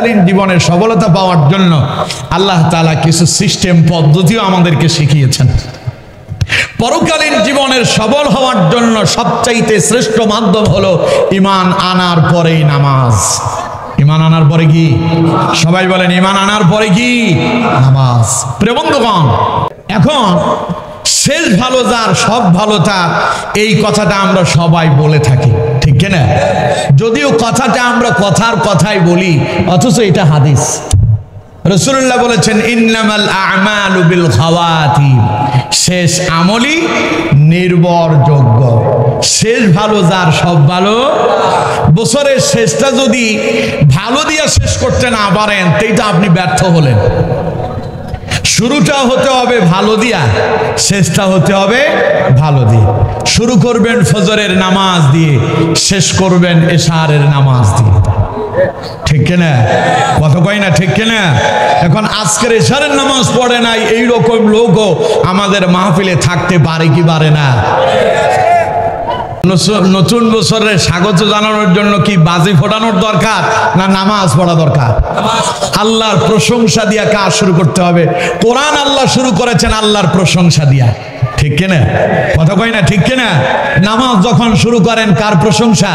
পরকালীন জীবনের সফলতা পাওয়ার জন্য আল্লাহ তাআলা কিছু সিস্টেম পদ্ধতিও আমাদেরকে শিখিয়েছেন। পরকালীন জীবনের সফল হওয়ার জন্য সবচাইতে শ্রেষ্ঠ মাধ্যম হলো ঈমান আনার পরেই নামাজ। ঈমান আনার পরে কি? সবাই বলেন ঈমান আনার পরে কি? নামাজ। প্রিয় বন্ধুগণ, এখন শেষ ভালো যার সব ভালো তার, এই কথাটা আমরা সবাই বলে থাকি, ঠিক কিনা? যদিও কথাটা আমরা কথাই বলি, অথচ এটা হাদিস। রাসূলুল্লাহ বলেছেন ইন্নামাল আ'মালু বিল খাওয়াতিম, শেষ আমলই নির্ভরযোগ্য। শেষ ভালো যার সব ভালো। বছরের শেষটা যদি ভালো দিয়া শেষ করতে না পারেন, সেইটা আপনি ব্যর্থ হলেন। শুরুটা হতে হবে ভালো দিয়া, শেষটা হতে হবে ভালো দিয়ে। শুরু করবেন ফজরের নামাজ দিয়ে, শেষ করবেন এশারের নামাজ দিয়ে, ঠিক কিনা? কথা কই না, ঠিক কিনা? এখন আজকের এশারের নামাজ পড়ে নাই এইরকম লোকও আমাদের মাহফিলে থাকতে পারে কি পারে না? নতুন বছরের স্বাগত জানানোর জন্য কি বাজি ফোটানোর দরকার না নামাজ পড়া দরকার? আল্লাহর প্রশংসা দিয়া কাজ শুরু করতে হবে। কোরআন আল্লাহ শুরু করেছেন আল্লাহর প্রশংসা দিয়া, ঠিক কিনা? কথা কই না, ঠিক কিনা? নামাজ যখন শুরু করেন কার প্রশংসা?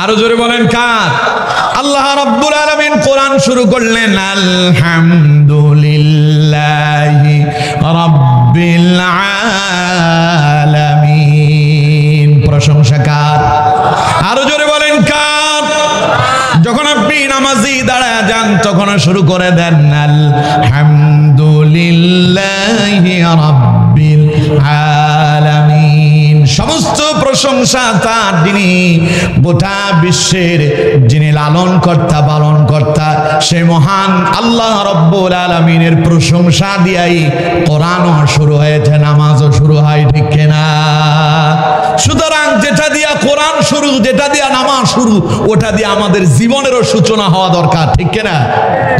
আরো জোরে বলেন কার? আল্লাহ রাব্বুল আলামিন কোরআন শুরু করলেন আলহামদুলিল্লাহি রাব্বিল আলামিন। প্রশংসা কার? আরো জোরে বলেন কার? যখন আপনি নামাজি দাঁড়ায় যান তখন শুরু করে দেন আলহামদুলিল্লাহি রাব্বিল আলামিন। সমস্ত প্রশংসা তার, যিনি গোটা বিশ্বের যিনি লালন কর্তা পালন কর্তা, সে মহান আল্লাহ রাব্বুল আলামিনের প্রশংসা দিয়াই কোরআনও শুরু হয়েছে, নামাজও শুরু হয়, ঠিক কিনা? সুতরাং যেটা দিয়া কোরআন শুরু, যেটা দিয়া নামাজ শুরু, ওটা দিয়ে আমাদের জীবনেরও সূচনা হওয়া দরকার, ঠিক কিনা?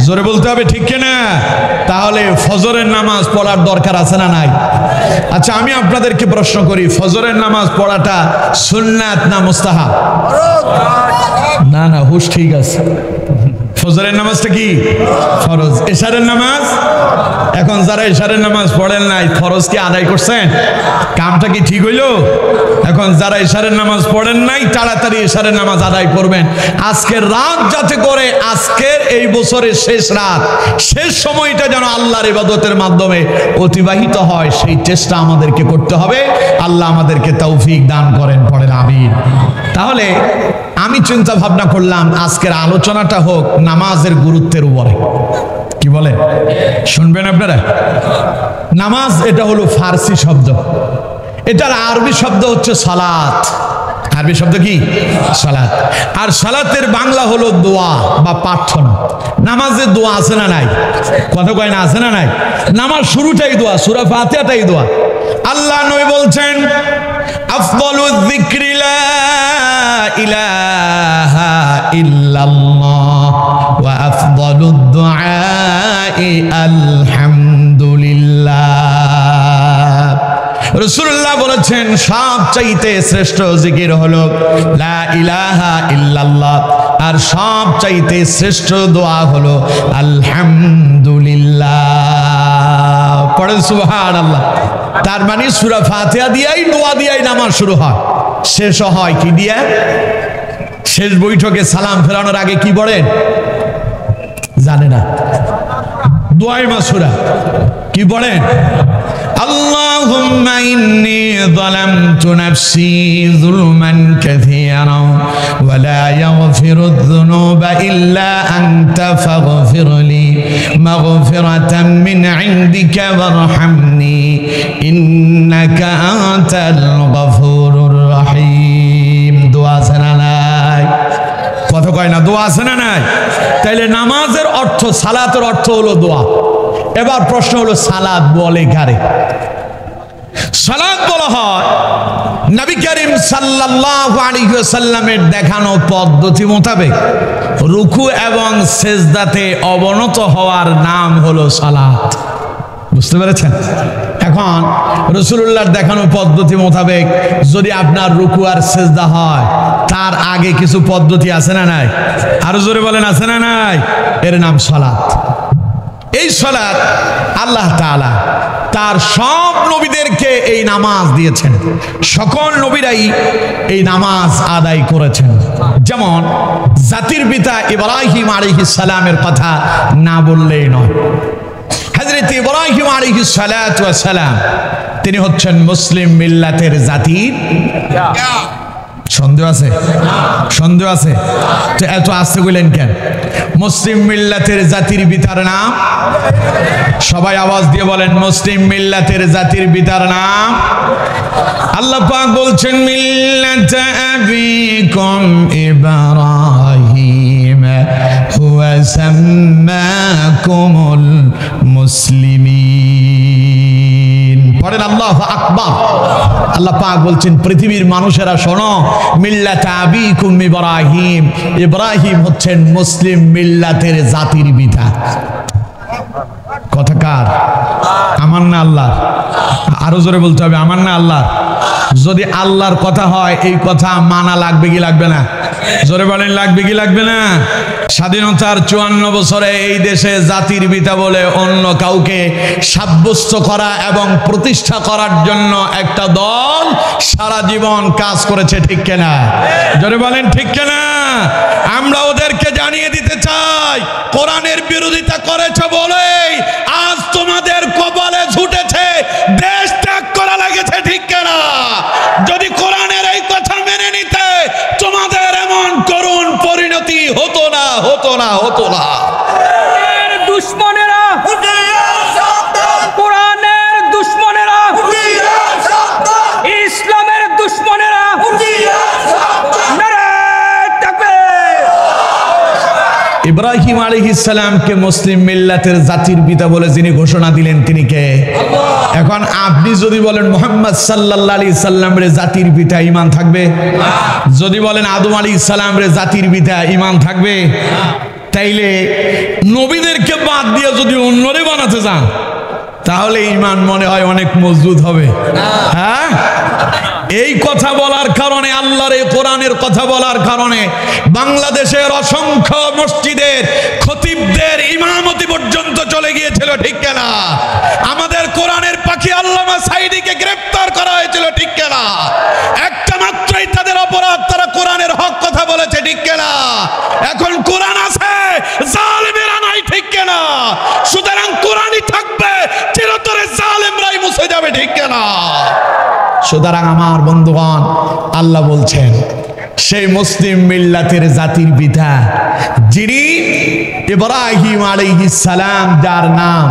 জোরে বলতে হবে, ঠিক কিনা? তাহলে ফজরের নামাজ পড়ার দরকার আছে না নাই? আচ্ছা, আমি আপনাদেরকে প্রশ্ন করি, ফজরের নামাজ পড়াটা সুন্নাত না মুস্তাহাব? না না, হুশ ঠিক আছে। ফজরের নামাজটা কি ফরজ, এশারের নামাজ। এখন যারা এশারের নামাজ পড়েন নাই, ফরজ কি আদায় করছেন? কামটা কি ঠিক হইলো? এখন যারা এশারের নামাজ পড়েন নাই, তাড়াতাড়ি এশারের নামাজ আদায় করবেন। আজকের রাত যাতে করে, আজকের এই বছরের শেষ রাত, শেষ সময়টা যেন আল্লাহর ইবাদতের মাধ্যমে অতিবাহিত হয়, সেই চেষ্টা আমাদেরকে করতে হবে। আল্লাহ আমাদেরকে তৌফিক দান করেন, পড়েন আমিন। তাহলে আমি চিন্তা ভাবনা করলাম আজকের আলোচনাটা হোক নামাজের গুরুত্বের উপরে। কি বলেন? শুনবেন আপনারা? নামাজ এটা হলো ফার্সি শব্দ, এটার আরবি শব্দ হচ্ছে সালাত। আরবি শব্দ কি? সালাত। আর সালাতের বাংলা হলো দোয়া বা প্রার্থনা। নামাজে দোয়া আছে না নাই? কথা কয় না, আছে না নাই? নামাজ শুরুটাই দোয়া, সূরা ফাতিহাটাই দোয়া। আল্লাহ নবী বলছেন আফদালুয যিকরি লা ইলাহা ইল্লাল্লাহ ওয়া আফদালুদ দুআই আলহামদুলিল্লাহ। রাসূলুল্লাহ বলেছেন সবচাইতে শ্রেষ্ঠ জিকির হলো লা ইলাহা ইল্লাল্লাহ, আর সবচাইতে শ্রেষ্ঠ দোয়া হলো আলহামদুলিল্লাহ। পড়েন সুবহানাল্লাহ। তার মানে সূরা ফাতিহা দিয়াই, দোয়া দিয়াই নামাজ শুরু হয়, শেষ হয় কি দিয়ে? শেষ বৈঠকে সালাম ফেরানোর আগে কি পড়েন জানে না? দোয়ায়ে মাসুরা কি পড়েন? আল্লাহুম্মা ইন্নী যালামতু নাফসি যুলমান কাসীরা ওয়া লা ইয়াগফিরুয যুনুবা ইল্লা আনতা ফাগফিরলি মাগফিরাতাম মিন ইনদিকা ওয়ারহামনি ইন্নাকা আনতাল গফুরুর রহিম। দোয়া আছে না নাই? কথা কয় না, দোয়া আছে না নাই? তাইলে নামাজের অর্থ, সালাতের অর্থ হলো দোয়া। এবার প্রশ্ন হলো সালাত বলে কারে? সালাত বলা হয় নবী করিম সাল্লাল্লাহু আলাইহি ওয়াসাল্লামের দেখানো পদ্ধতি মোতাবেক রুকু এবং সেজদাতে অবনত হওয়ার নাম হলো সালাত। বুঝতে পেরেছেন? এখন এখন রাসূলুল্লাহর দেখানো পদ্ধতি মোতাবেক যদি আপনার রুকু আর সিজদা হয়, তার আগে কিছু পদ্ধতি আছে না নাই? আরো জোরে বলেন, আছে না নাই? এর নাম সালাত। এই সালাত আল্লাহ তাআলা তার সব নবীদেরকে এই নামাজ দিয়েছেন। সকল নবীরাই এই নামাজ আদায় করেছেন। যেমন জাতির পিতা ইব্রাহিম আলাইহিস সালামের কথা না বললেই নয়। হযরত ইব্রাহিম আলাইহিস সালাতু ওয়াস সালাম তিনি হচ্ছেন মুসলিম মিল্লাতের জাতির। সন্দেহ আছে? সন্দেহ আছে? তো এত আস্তে বললেন কেন? মুসলিম মিল্লাতের জাতির পিতার নাম, সবাই আওয়াজ দিয়ে বলেন, মুসলিম মিল্লাতের জাতির পিতার নাম। আল্লাহ পাক বলছেন মিল্লাত আবিকুম ইব্রাহিম হুয়া সাম্মাকুমুল মুসলিমিন। পড়েন আল্লাহু আকবার। আল্লাহ পাক বলছেন পৃথিবীর মানুষেরা শোনো, মিল্লাত আবিকুম ইব্রাহিম, ইব্রাহিম হচ্ছেন মুসলিম মিল্লাতের জাতির পিতা। কথা কার? আমার না আল্লাহর? আরো জোরে বলতে হবে, আমার না আল্লাহর? যদি আল্লাহর কথা হয় এই কথা মানা লাগবে কি লাগবে না? জোরে বলেন, লাগবে কি লাগবে না? স্বাধীনতার 54 বছরে এই দেশে জাতির পিতা বলে অন্য কাউকে সাব্যস্ত করা এবং প্রতিষ্ঠা করার জন্য একটা দল সারা জীবন কাজ করেছে, ঠিক কিনা? জোরে বলেন, ঠিক কিনা? আমরা ওদেরকে জানিয়ে দিতে চাই, কোরআনের বিরোধিতা করেছে বলেই আজ তোমাদের কপালে ঝুটেছে, দেশ ত্যাগ করা লাগেছে, ঠিক কিনা? যদি কোরআনের এই কথা মেনে নিতে, তোমাদের এমন করুণ পরিণতি হতো না, হতো না, হতো না। দুশ্মনেরা, কোরআনের দুশ্মনেরা, ইসলামের দুশ্মনেরা, ইব্রাহিম আলাইহিস সালামকে মুসলিম মিল্লাতের জাতির পিতা বলে যিনি ঘোষণা দিলেন তিনি কে? এখন আপনি যদি বলেন মুহাম্মদ সাল্লাল্লাহু আলাইহি সাল্লামের জাতির পিতা, ঈমান থাকবে? যদি বলেন আদম আলাইহিস সালামের জাতির পিতা, ঈমান থাকবে? তাইলে নবীদেরকে বাদ দিয়ে যদি অন্যরে বানাতে যান তাহলে ঈমান মনে হয় অনেক মজবুত হবে। হ্যাঁ, এই কথা বলার কারণে, আল্লাহর এই কোরআনের কথা বলার কারণে বাংলাদেশের অসংখ্য মসজিদের খতিবদের ইমামতি পর্যন্ত চলে গিয়েছিল, ঠিক কিনা? আমাদের কোরআনের পাখি আল্লামা সাঈদীকে গ্রেফতার করা হয়েছিল, ঠিক কিনা? একটা মাত্রই তাদের অপরাধ, তারা কোরআনের হক কথা বলেছে, ঠিক কিনা? এখন কোরআন আছে, জালেমেরা নাই, ঠিক কিনা? সুতরাং কোরআনই থাকবে, চিরতরে জালেমরাই মুছে যাবে, ঠিক কিনা? সুতরাং আমার বন্ধুগণ, আল্লাহ বলছেন সেই মুসলিম মিল্লাতের জাতির পিতা যিনি ইব্রাহিম আলাইহিস সালাম, যার নাম,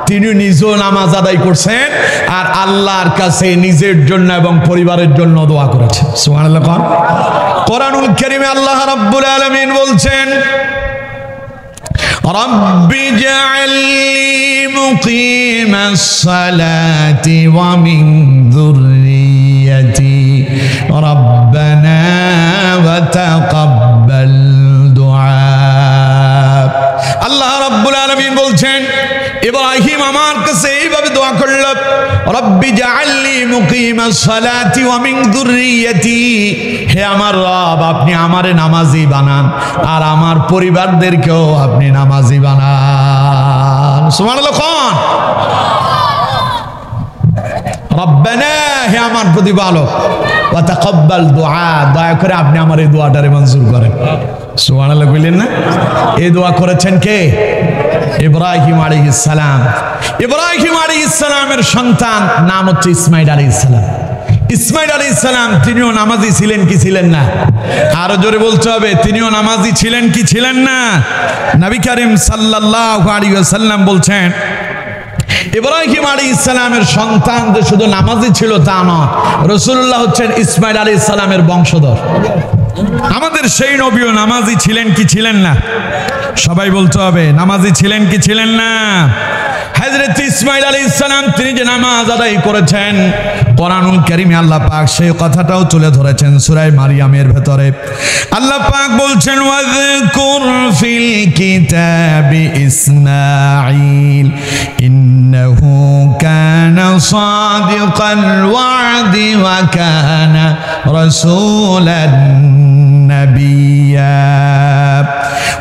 তিনি নিজেও নামাজ আদায় করছেন আর আল্লাহর কাছে নিজের জন্য এবং পরিবারের জন্য দোয়া করেছেন। সুবহানাল্লাহ। কোরআনুল কারীমে আল্লাহ রাব্বুল আলামিন বলছেন رب اجعلني مقيم الصلاة ومن ذريتي ربنا وتقبل دعاء। আল্লাহ রাব্বুল আলামিন বলছেন ইব্রাহিম আমার কাছে এইভাবে দোয়া করল, রব্বি জাআলনি মুকিমাস সালাতি ওয়া মিন যুররিয়াতি, হে আমার রব আপনি আমারে নামাজি বানান আর আমার পরিবারদেরকেও আপনি নামাজি বানান। সুবহানাল্লাহ। কোন রব্বানা, হে আমার প্রতিপালক, ওয়া তাকাব্বাল দুআ, দয়া করে আপনি আমার এই দোয়াটারে মঞ্জুর করেন। সুবহানাল্লাহ বললেন না? এই দোয়া করেছেন কে? ইব্রাহিম আলাইহিস সালাম। ইব্রাহিম আলাইহিস সালামের সন্তান নাম হচ্ছে ইসমাঈল আলাইহিস সালাম। ইসমাঈল আলাইহিস সালাম তিনিও নামাজি ছিলেন কি ছিলেন না? আরো জোরে বলতে হবে, তিনিও নামাজি ছিলেন কি ছিলেন না? নবী করিম সাল্লাল্লাহু আলাইহি ওয়াসাল্লাম বলছেন ইব্রাহিম আলাইহিস সালামের সন্তান যে শুধু নামাজি ছিল তা নয়, রাসূলুল্লাহ হচ্ছেন ইসমাঈল আলাইহিস সালামের বংশধর। আমাদের সেই নবীও নামাজি ছিলেন কি ছিলেন না? সবাই বলতে হবে, নামাজি ছিলেন কি ছিলেন না? হযরত ইসমাঈল আলাইহিস সালাম তিনি যে নামাজ আদায় করেছেন, কোরআনুল কারীমে আল্লাহ পাক সেই কথাটাও তুলে ধরেছেন সূরা মারিয়ামের ভেতরে। আল্লাহ পাক বলছেন ওয়াযকুর ফিল কিতাবি ইসমাঈল ইন্নাহু কানা সাদিকাল ওয়া'দি ওয়া কানা রাসূলান নাবিয়্যা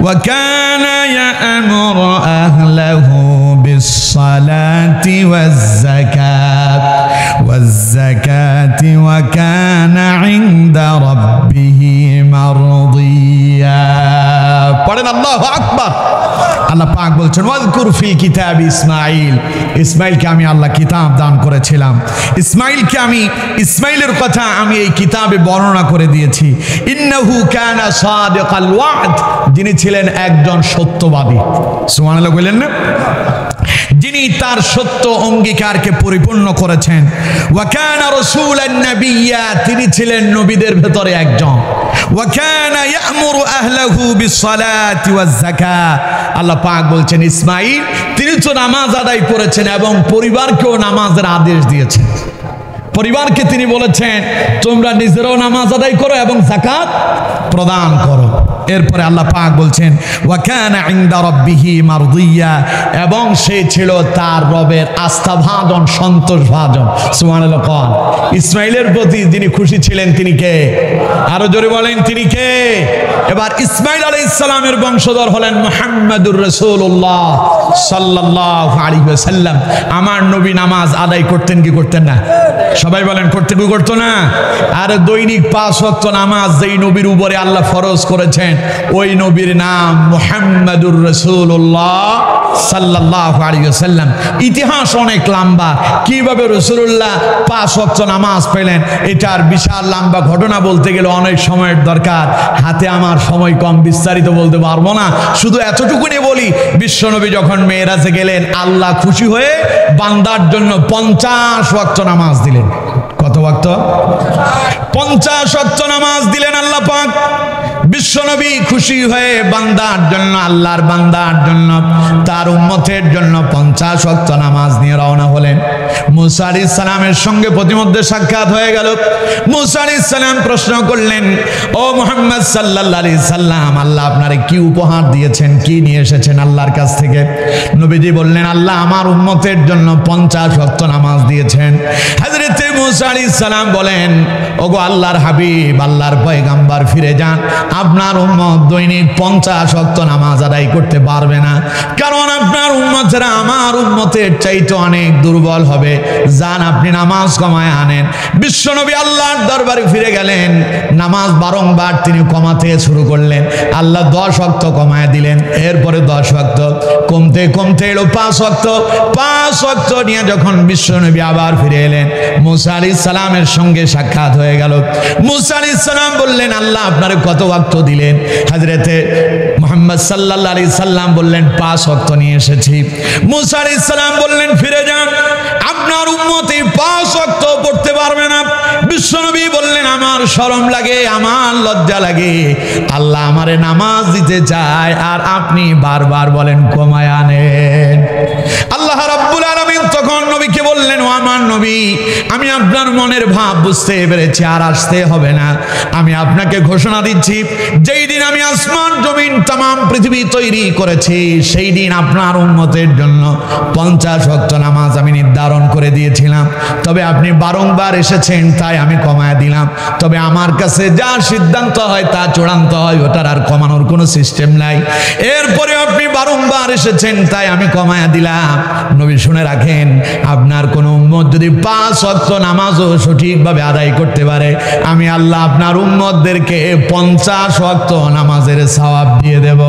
ওয়া কানা ইয়া'মুরু আহলাহু بالصلاة والزكاة وكان عند ربه مرضيا পড়েন আল্লাহু আকবার। আল্লাহ পাক বলছেন ওয়াযকুর ফিল কিতাবি ইসমাঈল, ইসমাঈলকে আমি আল্লাহ কিতাব দান করেছিলাম, ইসমাঈলের কথা আমি এই কিতাবে বর্ণনা করে দিয়েছি। ইন্নাহু কানা সাদিকাল ওয়া'দ, যিনি ছিলেন একজন সত্যবাদী। সুবহানাল্লাহ বললেন না, যিনি তার সত্য অঙ্গীকারকে পরিপূর্ণ করেছেন। ওয়া কানা রাসূলান নাবিয়্যা, তিনি ছিলেন নবীদের ভেতরে একজন। ওয়া কানা ইয়া'মুরু আহলাহু বিস-সালাতি ওয়াজ-যাকাত, আল্লাহ পাক বলছেন ইসমাঈল তিনি তো নামাজ আদায় করেছেন এবং পরিবারকেও নামাজের আদেশ দিয়েছেন। পরিবারকে তিনি বলেছেন তোমরা নিজেরাও নামাজ আদায় করো এবং যাকাত প্রদান করো। এরপরে আল্লাহ পাক বলছেন ওয়া কানা ইনদা রাব্বিহি মারদিয়্যা, এবং সে ছিল তার রবের আস্থাভাজন, সন্তোষভাজন। সুবহানাল্লাহ। কোন ইসমাঈলের প্রতি যিনি খুশি ছিলেন তিনি কে? আরো জোরে বলেন তিনি কে? এবার ইসমাঈল আলাইহিস সালামের বংশধর হলেন মুহাম্মাদুর রাসূলুল্লাহ সাল্লাল্লাহু আলাইহি ওয়াসাল্লাম। আমার নবী নামাজ আদায় করতেন কি করতেন না? সবাই বলেন করতে কি করতো না? আর দৈনিক 5 ওয়াক্ত নামাজ যেই নবীর উপরে আল্লাহ ফরজ করেছেন ওই নবীর নাম মুহাম্মাদুর রাসূলুল্লাহ সাল্লাল্লাহু আলাইহি ওয়াসাল্লাম। ইতিহাস অনেক লম্বা, কিভাবে রাসূলুল্লাহ 5 ওয়াক্ত নামাজ পেলেন এটার বিশাল লম্বা ঘটনা বলতে গেলে অনেক সময়ের দরকার। হাতে আমার সময় কম, বিস্তারিত বলতে পারবো না, শুধু এতটুকুনি বলি বিশ্বনবী যখন মেরাজে গেলেন আল্লাহ খুশি হয়ে বান্দার জন্য 50 ওয়াক্ত নামাজ দিলেন। কত ওয়াক্ত? 50 ওয়াক্ত নামাজ দিলেন আল্লাহ পাক। বিশ্বনবী খুশি হয়ে বান্দার জন্য, আল্লাহর বান্দার জন্য, তার উম্মতের জন্য 50 ওয়াক্ত নামাজ নিয়ে রওনা হলেন। মুসা আলাইহিস সালামের সঙ্গে প্রতিমধ্যে সাক্ষাৎ হয়ে গেল। মুসা আলাইহিস সালাম প্রশ্ন করলেন ও মুহাম্মদ সাল্লাল্লাহু আলাইহি সাল্লাম, আল্লাহ আপনারে কি উপহার দিয়েছেন, কি নিয়ে এসেছেন আল্লাহর কাছ থেকে? নবীজি বললেন আল্লাহ আমার উম্মতের জন্য 50 ওয়াক্ত নামাজ দিয়েছেন। হযরত মুসা আলাইহিস সালাম বলেন ওগো আল্লাহর হাবিব, আল্লাহর পয়গম্বর, ফিরে যান, আপনার উম্মত দৈনিক 50 ওয়াক্ত নামাজ আদায় করতে পারবে না, কারণ আপনার উম্মতেরা আমার উম্মতের চাইতে অনেক দুর্বল হবে। যান আপনি নামাজ কমায় আনেন। বিশ্বনবী আল্লাহর দরবারে ফিরে গেলেন, নামাজ বারংবার তিনি কমাতে শুরু করলেন। আল্লাহ 10 ওয়াক্ত কমায় দিলেন, এরপরে 10 ওয়াক্ত, কমতে কমতে এলো 5 ওয়াক্ত। 5 ওয়াক্ত নিয়ে যখন বিশ্বনবী আবার ফিরে এলেন, মুসা আলাইহিস সালামের সঙ্গে সাক্ষাৎ হয়ে গেল। মুসা আলাইহিস সালাম বললেন আল্লাহ আপনারে কত ওয়াক্ত দিলেন? হযরতে মুহাম্মদ সাল্লাল্লাহু আলাইহি সাল্লাম বললেন 5 ওয়াক্ত নিয়ে এসেছি। মুসা আলাইহিস সালাম বললেন ফিরে যান, আপনার উম্মত এই 5 ওয়াক্ত পড়তে পারবে না। বিশ্বনবী বললেন আমার শরম লাগে, আমার লজ্জা লাগে, আল্লাহ আমারে নামাজ দিতে চায় আর আপনি বারবার বলেন কমায় আনেন। আল্লাহ রাব্বুল আলামিন তখন নবীকে বললেন ও আমার নবী, আমি আপনার মনের ভাব বুঝতে পেরেছি, আর আসতে হবে না। আমি আপনাকে ঘোষণা দিচ্ছি যেই দিন আমি আসমান জমিন तमाम পৃথিবী তৈরি করেছি সেই দিন আপনার উম্মতের জন্য 50 ওয়াক্ত নামাজ আমি নির্ধারণ করে দিয়েছিলাম। তবে আপনি বারংবার এসেছেন তাই আমি কমায় দিলাম। তবে আমার কাছে যা সিদ্ধান্ত হয় তা চূড়ান্ত হয়, ওটার আর কমানোর কোনো সিস্টেম নাই। এরপরে আপনি বারংবার এসেছেন তাই আমি কমায় দিলাম। নবী শুনে রাখেন, আপনার কোন উম্মত যদি 5 ওয়াক্ত নামাজও সঠিকভাবে আদায় করতে পারে, আমি আল্লাহ আপনার উম্মতদেরকে 50 ওয়াক্ত নামাজের সওয়াব দিয়ে দেব।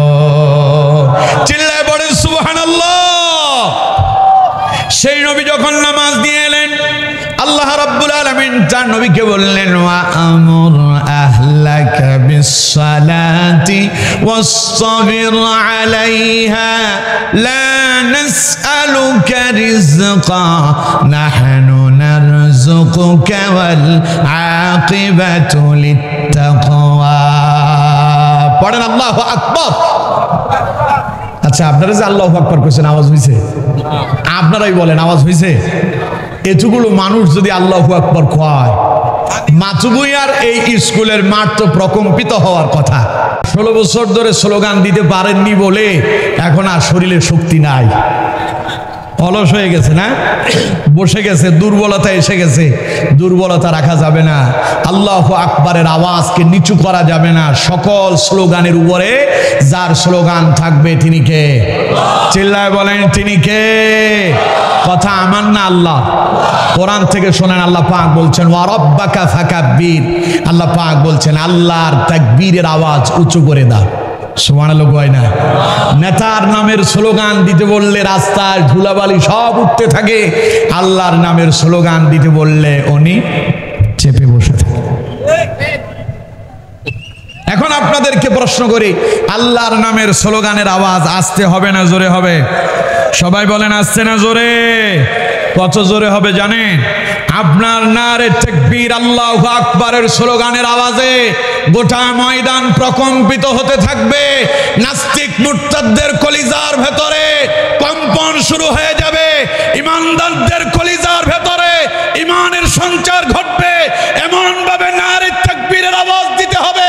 চিল্লায় পড়েন সুবহানাল্লাহ। সেই নবী যখন নামাজ দিয়ে এলেন, আল্লাহ রাব্বুল আলামিন তার নবীকে বললেন ওয়া আমুর আহলাকা বিস-সালাতি ওয়াস-সাবির আলাইহা লা নাসআলুকা রিজকা নাহনু নারযুকুকা ওয়াল আকিবাতু লিত-তাকওয়া। পড়েন আল্লাহু আকবার। আচ্ছা, আপনারা যে আল্লাহু আকবার কইছেন, আওয়াজ হইছে? আপনারাই বলেন, আওয়াজ হইছে? এতগুলো মানুষ যদি আল্লাহু আকবার কয়, মাতুবুইয়ার এই স্কুলের মাঠ তো প্রকম্পিত হওয়ার কথা। 16 বছর ধরে স্লোগান দিতে পারেননি বলে এখন আর শরীরে শক্তি নাই, অলস হয়ে গেছে, না বসে গেছে, দুর্বলতা এসে গেছে। দুর্বলতা রাখা যাবে না। আল্লাহু আকবারের আওয়াজকে নিচু করা যাবে না। সকল স্লোগানের উপরে যার স্লোগান থাকবে তিনি কে? চিল্লায় বলেন, তিনি কে? কথা আমার না, আল্লাহ। কোরআন থেকে শোনেন, আল্লাহ পাক বলছেন ওয়া রাব্বাকা ফাকাব্বির। আল্লাহ পাক বলছেন আল্লাহর তাকবীরের আওয়াজ উঁচু করে দাও। সুবহানাল্লাহ হয় না? নেতার নামের স্লোগান দিতে বললে রাস্তায় ধুলাবালি সব উঠতে থাকে, আল্লাহর নামের স্লোগান দিতে বললে উনি চেপে বসে থাকে। এখন আপনাদেরকে প্রশ্ন করি, আল্লাহর নামের স্লোগানের আওয়াজ আসতে হবে না জোরে হবে? সবাই বলেন, আসছে না জোরে? কত জোরে হবে জানেন? আপনার নারে তাকবীর আল্লাহু আকবারের স্লোগানের আওয়াজে গোটা ময়দান প্রকম্পিত হতে থাকবে। নাস্তিক মুরতাদদের কলিজার ভেতরে কম্পন শুরু হয়ে যাবে। ইমানদারদের কলিজার ভেতরে ইমানের সঞ্চার ঘটবে। এমন ভাবে নারে তাকবীরের আওয়াজ দিতে হবে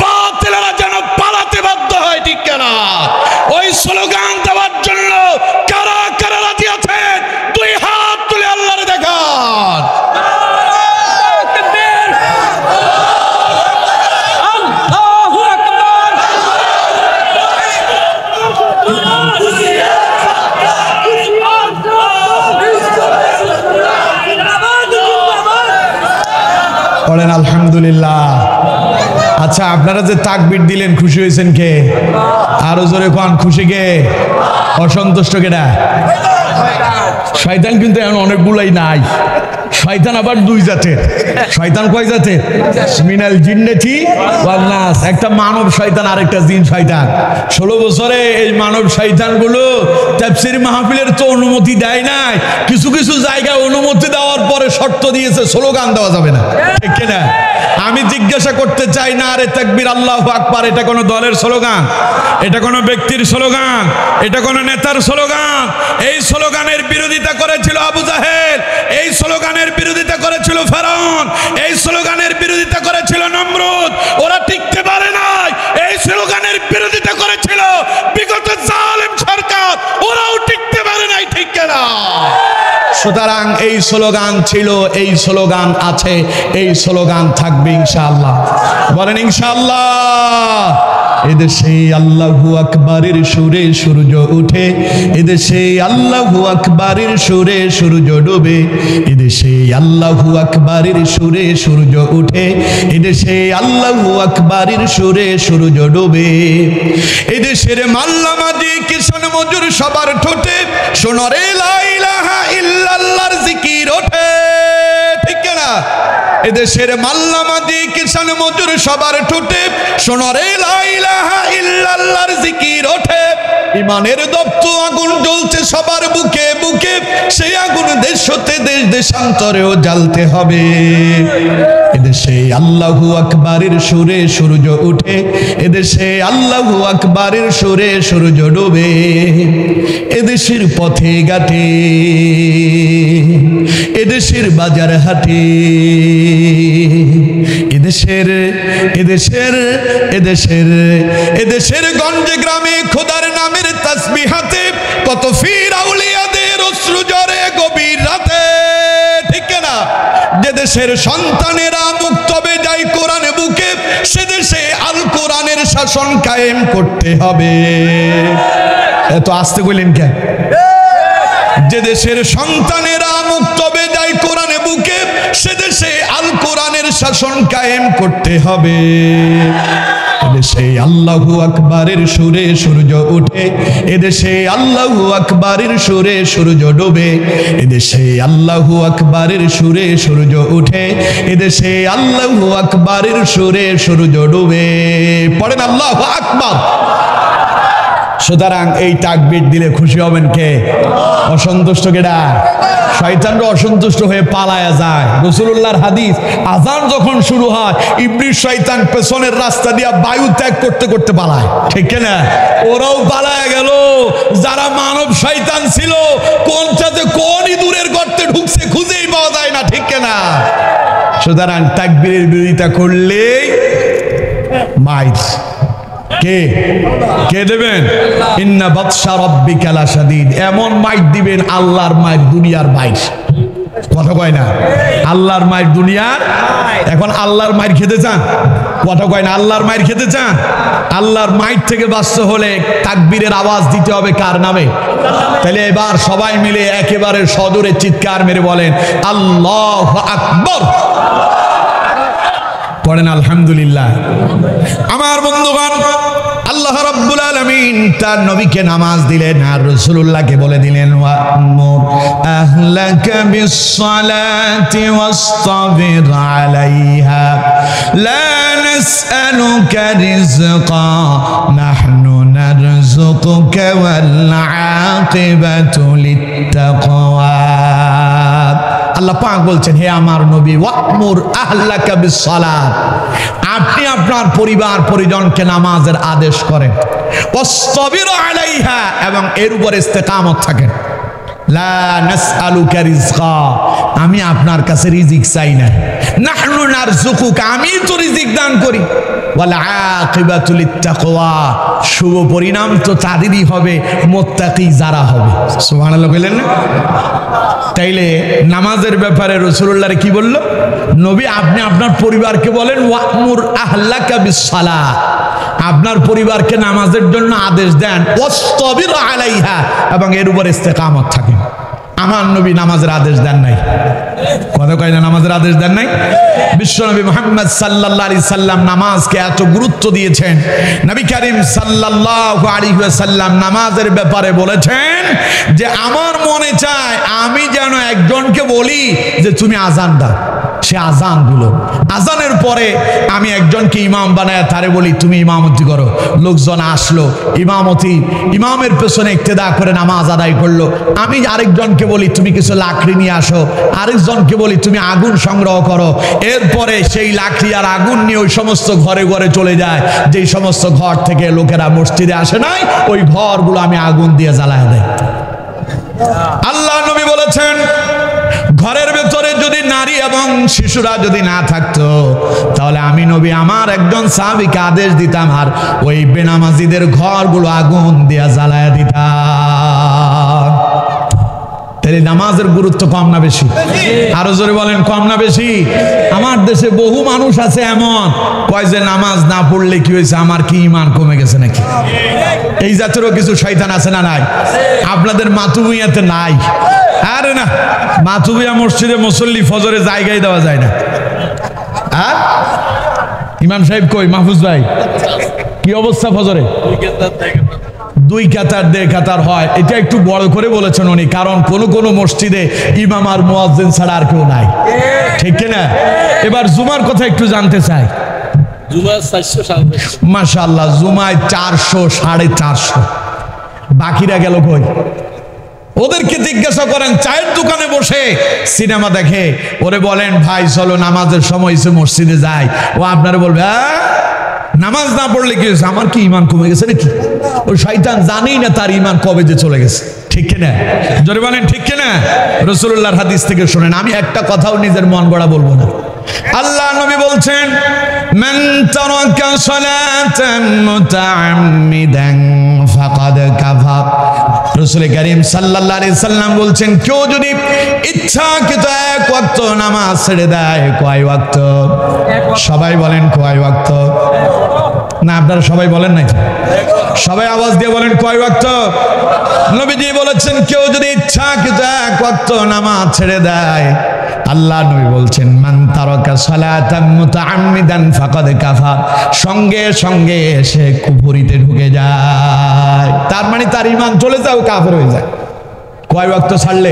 বাতিলেরা যেন পালাতে বাধ্য হয়। ঠিক কিনা? ওই স্লোগান দেওয়ার জন্য কারা কারা রাজি আছেন? দুই হাত তুলে আল্লাহরে দেখান। বলেন আলহামদুলিল্লাহ। আচ্ছা, আপনারা যে তাকবীর দিলেন, খুশি হয়েছেন কে? আরো জোরে কোন, খুশি কে? অসন্তুষ্ট কেডা? শয়তান কিন্তু এখন অনেকগুলাই নাই। শয়তান আবার দুই জাতের। শয়তান কয় জাতের? মিনাল জিন্নাতি ওয়ান নাস। একটা মানব শয়তান, আরেকটা জিন শয়তান। 16 বছরে এই মানব শয়তানগুলো তাফসীর মাহফিলের তো অনুমতি দেয় নাই। কিছু কিছু জায়গায় অনুমতি দেওয়ার পরে শর্ত দিয়েছে স্লোগান দেওয়া যাবে না। ঠিক কিনা? আমি জিজ্ঞাসা করতে চাই, না আরে তাকবীর আল্লাহু আকবার এটা কোনো দলের স্লোগান? এটা কোনো ব্যক্তির স্লোগান? এটা কোনো নেতার স্লোগান? এই স্লোগানের বিরোধিতা করেছিল আবু জাহেল, এই স্লোগানের বিরোধিতা করেছিল ফেরাউন, এই স্লোগানের বিরোধিতা করেছিল নমরুদ। ওরা টিকতে পারে নাই। এই স্লোগানের বিরোধিতা করেছিল বিগত জালেম সরকার, ওরাও টিকতে পারে নাই। ঠিক কিনা? সুতরাং এই স্লোগান ছিল, এই স্লোগান আছে, এই স্লোগান থাকবে ইনশাআল্লাহ। বলেন ইনশাআল্লাহ। এদেশে আল্লাহু আকবারের সুরে সূর্য ওঠে, এদেশে আল্লাহু আকবারের সুরে সূর্য ডুবে। এদেশে আল্লাহু আকবারের সুরে সূর্য ওঠে, এদেশে আল্লাহু আকবারের সুরে সূর্য ডুবে। এদেশের মাল্লা মাঝি কিষান মজুর সবার ঠোঁটে শোনরে লা ইলাহা ইল্লাল্লাহর জিকির ওঠে। ঠিক না? এদেশের মাল্লা মাঝি কিষান মজুর সবার ঠোঁটে শোনরে লা ইলাহা ইল্লাল্লাহর জিকির ওঠে। ইমানের দপ্ত আগুন জ্বলছে সবার বুকে বুকে, সেই আগুন দেশ হতে দেশ দেশান্তরেও জ্বালতে হবে। এদেশে আল্লাহু আকবারের সুরে সূর্য ওঠে, এদেশে আল্লাহু আকবারের সুরে সূর্য ডুবে। এদেশের পথে ঘাটে, এদেশের বাজার হাটে, এদেশের এদেশের এদেশের এদেশের গঞ্জে গ্রামে খোদার নামের তাসবিহাতে কত ফির আউলিয়াদের অশ্রু ঝরে গভীর রাতে। ঠিক না? যে দেশের সন্তানেরা মুক্ত হবে যায় কোরআন বুকে, সে দেশে আল কোরআনের শাসন কায়েম করতে হবে। এত আস্তে কইলেন কেন? যে দেশের সন্তানেরা মুক্ত হবে যায় কোরআন বুকে, সে দেশে আল কোরআনের শাসন কায়েম করতে হবে। এদেশে আল্লাহু আকবারের সুরে সূর্য ওঠে, এদেশে আল্লাহু আকবারের সুরে সূর্য ডুবে। এদেশে আল্লাহু আকবারের সুরে সূর্য ওঠে, এদেশে আল্লাহু আকবারের সুরে সূর্য ডুবে। পড়েন আল্লাহু আকবার। সুতরাং এই তাকবীর দিলে খুশি হবেন কে? অসন্তুষ্ট কেডা? শয়তানরা অসন্তুষ্ট হয়ে পালায়া যায়। রাসূলুল্লাহর হাদিস, আজান যখন শুরু হয় ইবলিস শয়তান পেছনের রাস্তা দিয়ে বায়ু ত্যাগ করতে করতে পালায়, ঠিক না? ওরাও পালায়া গেল। যারা মানব শয়তান ছিল কোনটাতে কোন ইঁদুরের গর্তে ঢুকছে খুঁজেই পাওয়া যায় না, ঠিক না? সুতরাং তাকবীরের বিরোধিতা করলে মাইর কে কে দেবেন? ইন্না বাতশা রাব্বিকা লাশাদীদ। এমন মাইর দিবেন, আল্লাহর মাইর দুনিয়ার মাইর। কথা কয় না? আল্লাহর মাইর দুনিয়ার। এখন আল্লাহর মাইর খেতে চান? কথা কয় না? আল্লাহর মাইর খেতে চান? আল্লাহর মাইর থেকে বাঁচতে হলে তাকবীরের আওয়াজ দিতে হবে কার নামে? তাহলে এবার সবাই মিলে একেবারে সজোরে চিৎকার মেরে বলেন আল্লাহু আকবার। পড়েন আলহামদুলিল্লাহ। আমার বন্ধুগণ, আল্লাহ রাব্বুল আলামিন তার নবীকে নামাজ দিলেন আর রাসূলুল্লাহকে বলে দিলেন ওয়া'মুর আহলাকা বিস-সালাতি ওয়াসতাবির আলাইহা লা নাসআলুকা রিজকা নাহনু নারযুকুকা ওয়াল আকিবাতু লিত-তাকওয়া। আল্লাহ পাক বলছেন, হে আমার নবী, ওয়া'মুর আহলাকা বিস-সালাত, আপনি আপনার পরিবার পরিজনকে নামাজের আদেশ করেন, ওয়াসতাবির আলাইহা, এবং এর উপর ইস্তেকামত থাকেন। লা নাসআলুকা রিজকা, আমি আপনার কাছে রিজিক চাই না। নাহনু নারযুকুকা, আমি তো রিজিক দান করি। ওয়াল আকিবাতু লিত-তাকওয়া, শুভ পরিণাম তো তাদেরই হবে মুত্তাকি যারা হবে। সুবহানাল্লাহ বলেন না? তাইলে নামাজের ব্যাপারে রাসূলুল্লাহ কি বলল? নবী আপনি আপনার পরিবারকে বলেন ওয়া'মুর আহলাকা বিস-সালাহ, আপনার পরিবারকে নামাজের জন্য আদেশ দেন, ওয়াসতাবির আলাইহা, এবং এর উপর ইস্তেকামত থাকেন। আমার নবী নামাজের আদেশ দেন নাই? কথা কয় না? নামাজের আদেশ দেন নাই? বিশ্বনবী মুহাম্মদ সাল্লাল্লাহু আলাইহি সাল্লাম নামাজকে এত গুরুত্ব দিয়েছেন। নবী করিম সাল্লাল্লাহু আলাইহি ওয়াসাল্লাম নামাজের ব্যাপারে বলেছেন যে আমার মনে চায় আমি যেন একজনকে বলি যে তুমি আজান দাও, সে আজান দিল। আজানের পরে আমি একজনকে ইমাম বানায় তারে বলি তুমি ইমামতি করো। লোকজন আসলো, ইমামের পেছনে ইক্তেদা করে নামাজ আদায় করলো। আমি আরেকজনকে বলি তুমি কিছু লাকড়ি নিয়ে আসো, আরেকজনকে বলি তুমি আগুন সংগ্রহ করো। এরপরে সেই লাকড়ি আর আগুন নিয়ে ওই সমস্ত ঘরে ঘরে চলে যায়, যেই সমস্ত ঘর থেকে লোকেরা মসজিদে আসে নাই, ওই ঘরগুলো আমি আগুন দিয়ে জ্বালায় দেয়। আল্লাহ নবী বলেছেন ঘরের ভেতরে যদি নারী এবং শিশুরা যদি না থাকতো তাহলে আমি নবী আমার একজন সাহাবীকে আদেশ দিতাম আর ওই বেনামাজিদের ঘরগুলো আগুন দিয়ে জ্বালায় দিতাম। তাহলে নামাজের গুরুত্ব কম না বেশি? আরো জোরে বলেন, কম না বেশি? আমার দেশে বহু মানুষ আছে এমন কয় যে নামাজ না পড়লে কি হয়েছে, আমার কি ঈমান কমে গেছে নাকি? এই জাতেরও কিছু শয়তান আছে না নাই? আপনাদের মাতুবুইয়াতে নাই? আরে না, মাতুবিয়া মসজিদে মুসল্লি ফজরে জায়গায় দেওয়া যায় না। আর ইমাম সাহেব কই? মাহফুজ ভাই কি অবস্থা? ফজরে দুই কাতার দেড় কাতার হয়। এটা একটু বড় করে বলেছেন উনি, কারণ কোন কোন মসজিদে ইমাম আর মুয়াজ্জিন ছাড়া আর কেউ নাই, ঠিক কিনা? এবার জুমার কথা একটু জানতে চাই। মাশাআল্লাহ, জুমায় 400 450, বাকিরা গেল কই? ওদেরকে জিজ্ঞাসা করেন, চায়ের দোকানে বসে সিনেমা দেখে, ওরে বলেন ভাই চলো নামাজের সময় এসে মসজিদে যাই, ও আপনারা বলবে নামাজ না পড়লে কি হয়েছে, আমার কি ঈমান কমে গেছে নাকি? ওই শয়তান জানেই না তার ঈমান কবে যে চলে গেছে, ঠিক কিনা? জোরে বলেন ঠিক কিনা? রাসূলুল্লাহর হাদিস থেকে শুনেন, আমি একটা কথাও নিজের মন গড়া বলবো না। আল্লাহ নবী বলছেন মান তারাকা সালাতান মুতাআম্মিদান ফাকাদ কাফার। রাসূল করিম সাল্লাল্লাহু আলাইহি সাল্লাম বলছেন কেউ যদি ইচ্ছাকৃত এক ওয়াক্ত নামাজ ছেড়ে দেয়, কয় ওয়াক্ত? সবাই বলেন কয় ওয়াক্ত? না আপনারা সবাই বলেন নাই? সবাই আওয়াজ দিয়ে বলেন কয় ওয়াক্ত? নবীজি বলেছেন কেউ যদি ইচ্ছাকৃত এক ওয়াক্ত নামাজ ছেড়ে দেয়, আল্লাহ নবী বলছেন মান তারাকা সালাতান মুতাআম্মিদান ফাকাদ কাফার, সঙ্গে সঙ্গে সে কুফরিতে ঢুকে যায়। তার মানে তার ঈমান চলে যায়, ও কাফের হয়ে যায়। কয় ওয়াক্ত ছাড়লে?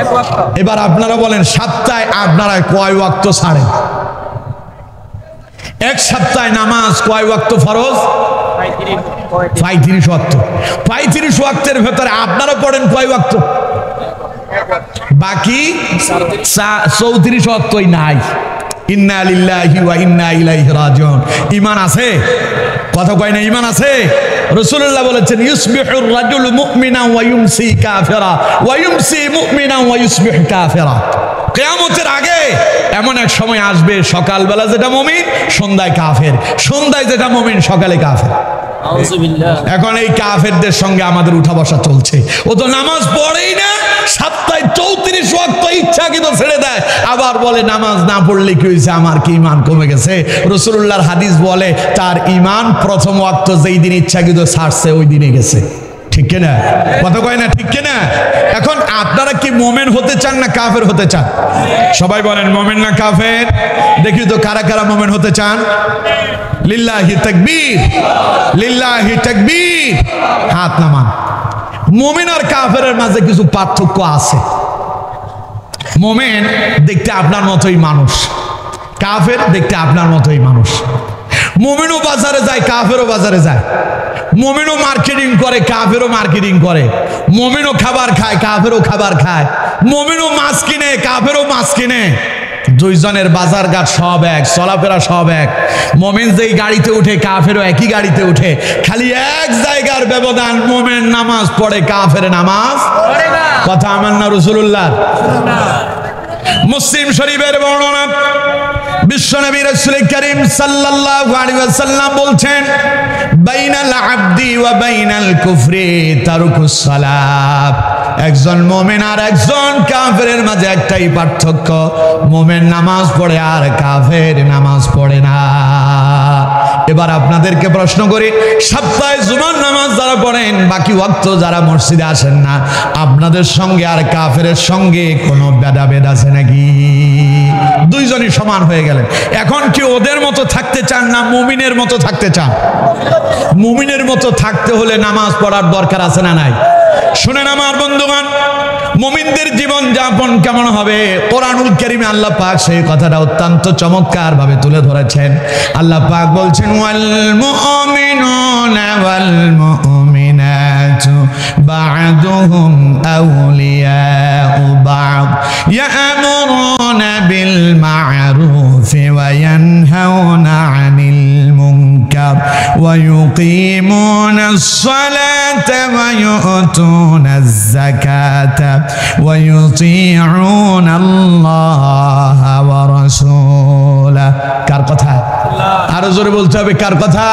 এক ওয়াক্ত। এবার আপনারা বলেন সপ্তাহে আপনারা কয় ওয়াক্ত ছাড়েন? এক সপ্তাহে নামাজ কয় ওয়াক্ত ফরজ? 35 ওয়াক্ত। 35 ওয়াক্তের ভেতরে আপনারা পড়েন কয় ওয়াক্ত? বাকি 34 ওয়াক্তই নাই। ইন্না লিল্লাহি ওয়া ইন্না ইলাইহি রাজিউন। ঈমান আছে? কথা কয় না ঈমান আছে? রাসূলুল্লাহ বলেছেন ইউসবিহুর রাজুলু মুমিনান ওয়া ইউমসি কাফিরা ওয়া ইউমসি মুমিনান ওয়া ইউসবিহু কাফিরা। কিয়ামতের আগে এমন এক সময় আসবে সকালবেলা যেটা মুমিন সন্ধ্যায় কাফের, সন্ধ্যায় যেটা মুমিন সকালে কাফের। এখন এই কাফেরদের সঙ্গে আমাদের উঠা বসা চলছে। ও তো নামাজ পড়েই না, সপ্তাহে 34 ওয়াক্ত ইচ্ছাকৃত ছেড়ে দেয়, আবার বলে নামাজ না পড়লে কি হয়েছে, আমার কি ঈমান কমে গেছে। রাসূলুল্লাহর হাদিস বলে তার ঈমান প্রথম ওয়াক্ত যেই দিন ইচ্ছাকৃত ছাড়ছে ওই দিনে গেছে। ঠিক কিনা? কথা কয় না ঠিক কিনা? এখন আপনারা কি মোমেন হতে চান না কাফের হতে চান? সবাই বলেন মোমেন না কাফের? দেখি তো কারা কারা মোমেন হতে চান। লিল্লাহি তাকবীর, লিল্লাহি তাকবীর। হাত নামান। মোমেন আর কাফেরের মাঝে কিছু পার্থক্য আছে। মোমেন দেখতে আপনার মতোই মানুষ, কাফের দেখতে আপনার মতোই মানুষ। মোমেনও বাজারে যায়, কাফেরও বাজারে যায়। মোমেনও মার্কেটিং করে, কাফেরও মার্কেটিং করে। মোমেনও খাবার খায়, কাফেরও খাবার খায়। মোমেনও মাছ কিনে, কাফেরও মাছ কিনে। দুইজনের বাজার ঘাট সব এক, চলাফেরা সব এক। মোমেন যেই গাড়িতে উঠে কাফেরও একই গাড়িতে উঠে, খালি এক জায়গার ব্যবধান। মোমেন নামাজ পড়ে, কাফের নামাজ পড়ে না। কথা আমার না রাসূলুল্লাহ। মুসলিম শরীফের বর্ণনা, বিশ্বনবী রাসূল করিম সাল্লাল্লাহু আলাইহি ওয়াসাল্লাম বলছেন বাইনাল আবদি ওয়া বাইনাল কুফরি তারকুস সালাত। একজন মুমিন আর একজন কাফেরের মাঝে একটাই পার্থক্য, মুমিন নামাজ পড়ে আর কাফের নামাজ পড়ে না। এবার আপনাদেরকে প্রশ্ন করি, সপ্তাহে জুমার নামাজ যারা পড়েন, বাকি ওয়াক্ত যারা মসজিদে আসেন না, আপনাদের সঙ্গে আর কাফেরের সঙ্গে কোনো ভেদাভেদ আছে নাকি? দুইজনই সমান হয়ে গেলেন। এখন কি ওদের মতো থাকতে চান না মুমিনের মতো থাকতে চান? মুমিনের মতো থাকতে হলে নামাজ পড়ার দরকার আছে না নাই? শুনেন আমার বন্ধুগণ, মুমিনদের জীবন যাপন কেমন হবে কোরআনুল কারীমে আল্লাহ পাক সেই কথাটা অত্যন্ত চমৎকার ভাবে তুলে ধরেছেন। আল্লাহ পাক বলছেন ওয়াল মুমিনুনা ওয়াল মুমিনাতু বা'দুহুম আউলিয়াউ বা'দ ইয়া'মুরুনা বিল মা'রুফি ওয়া ইয়ানহাউনা আনিল মুনকার ওয়া ইউকিমুনাস সালাতা ওয়া ইউতুনাজ যাকাতা ওয়া ইউতিউনা আল্লাহ ওয়া রাসূলা। কার কথা? আরো জোরে বলতে হবে, কার কথা?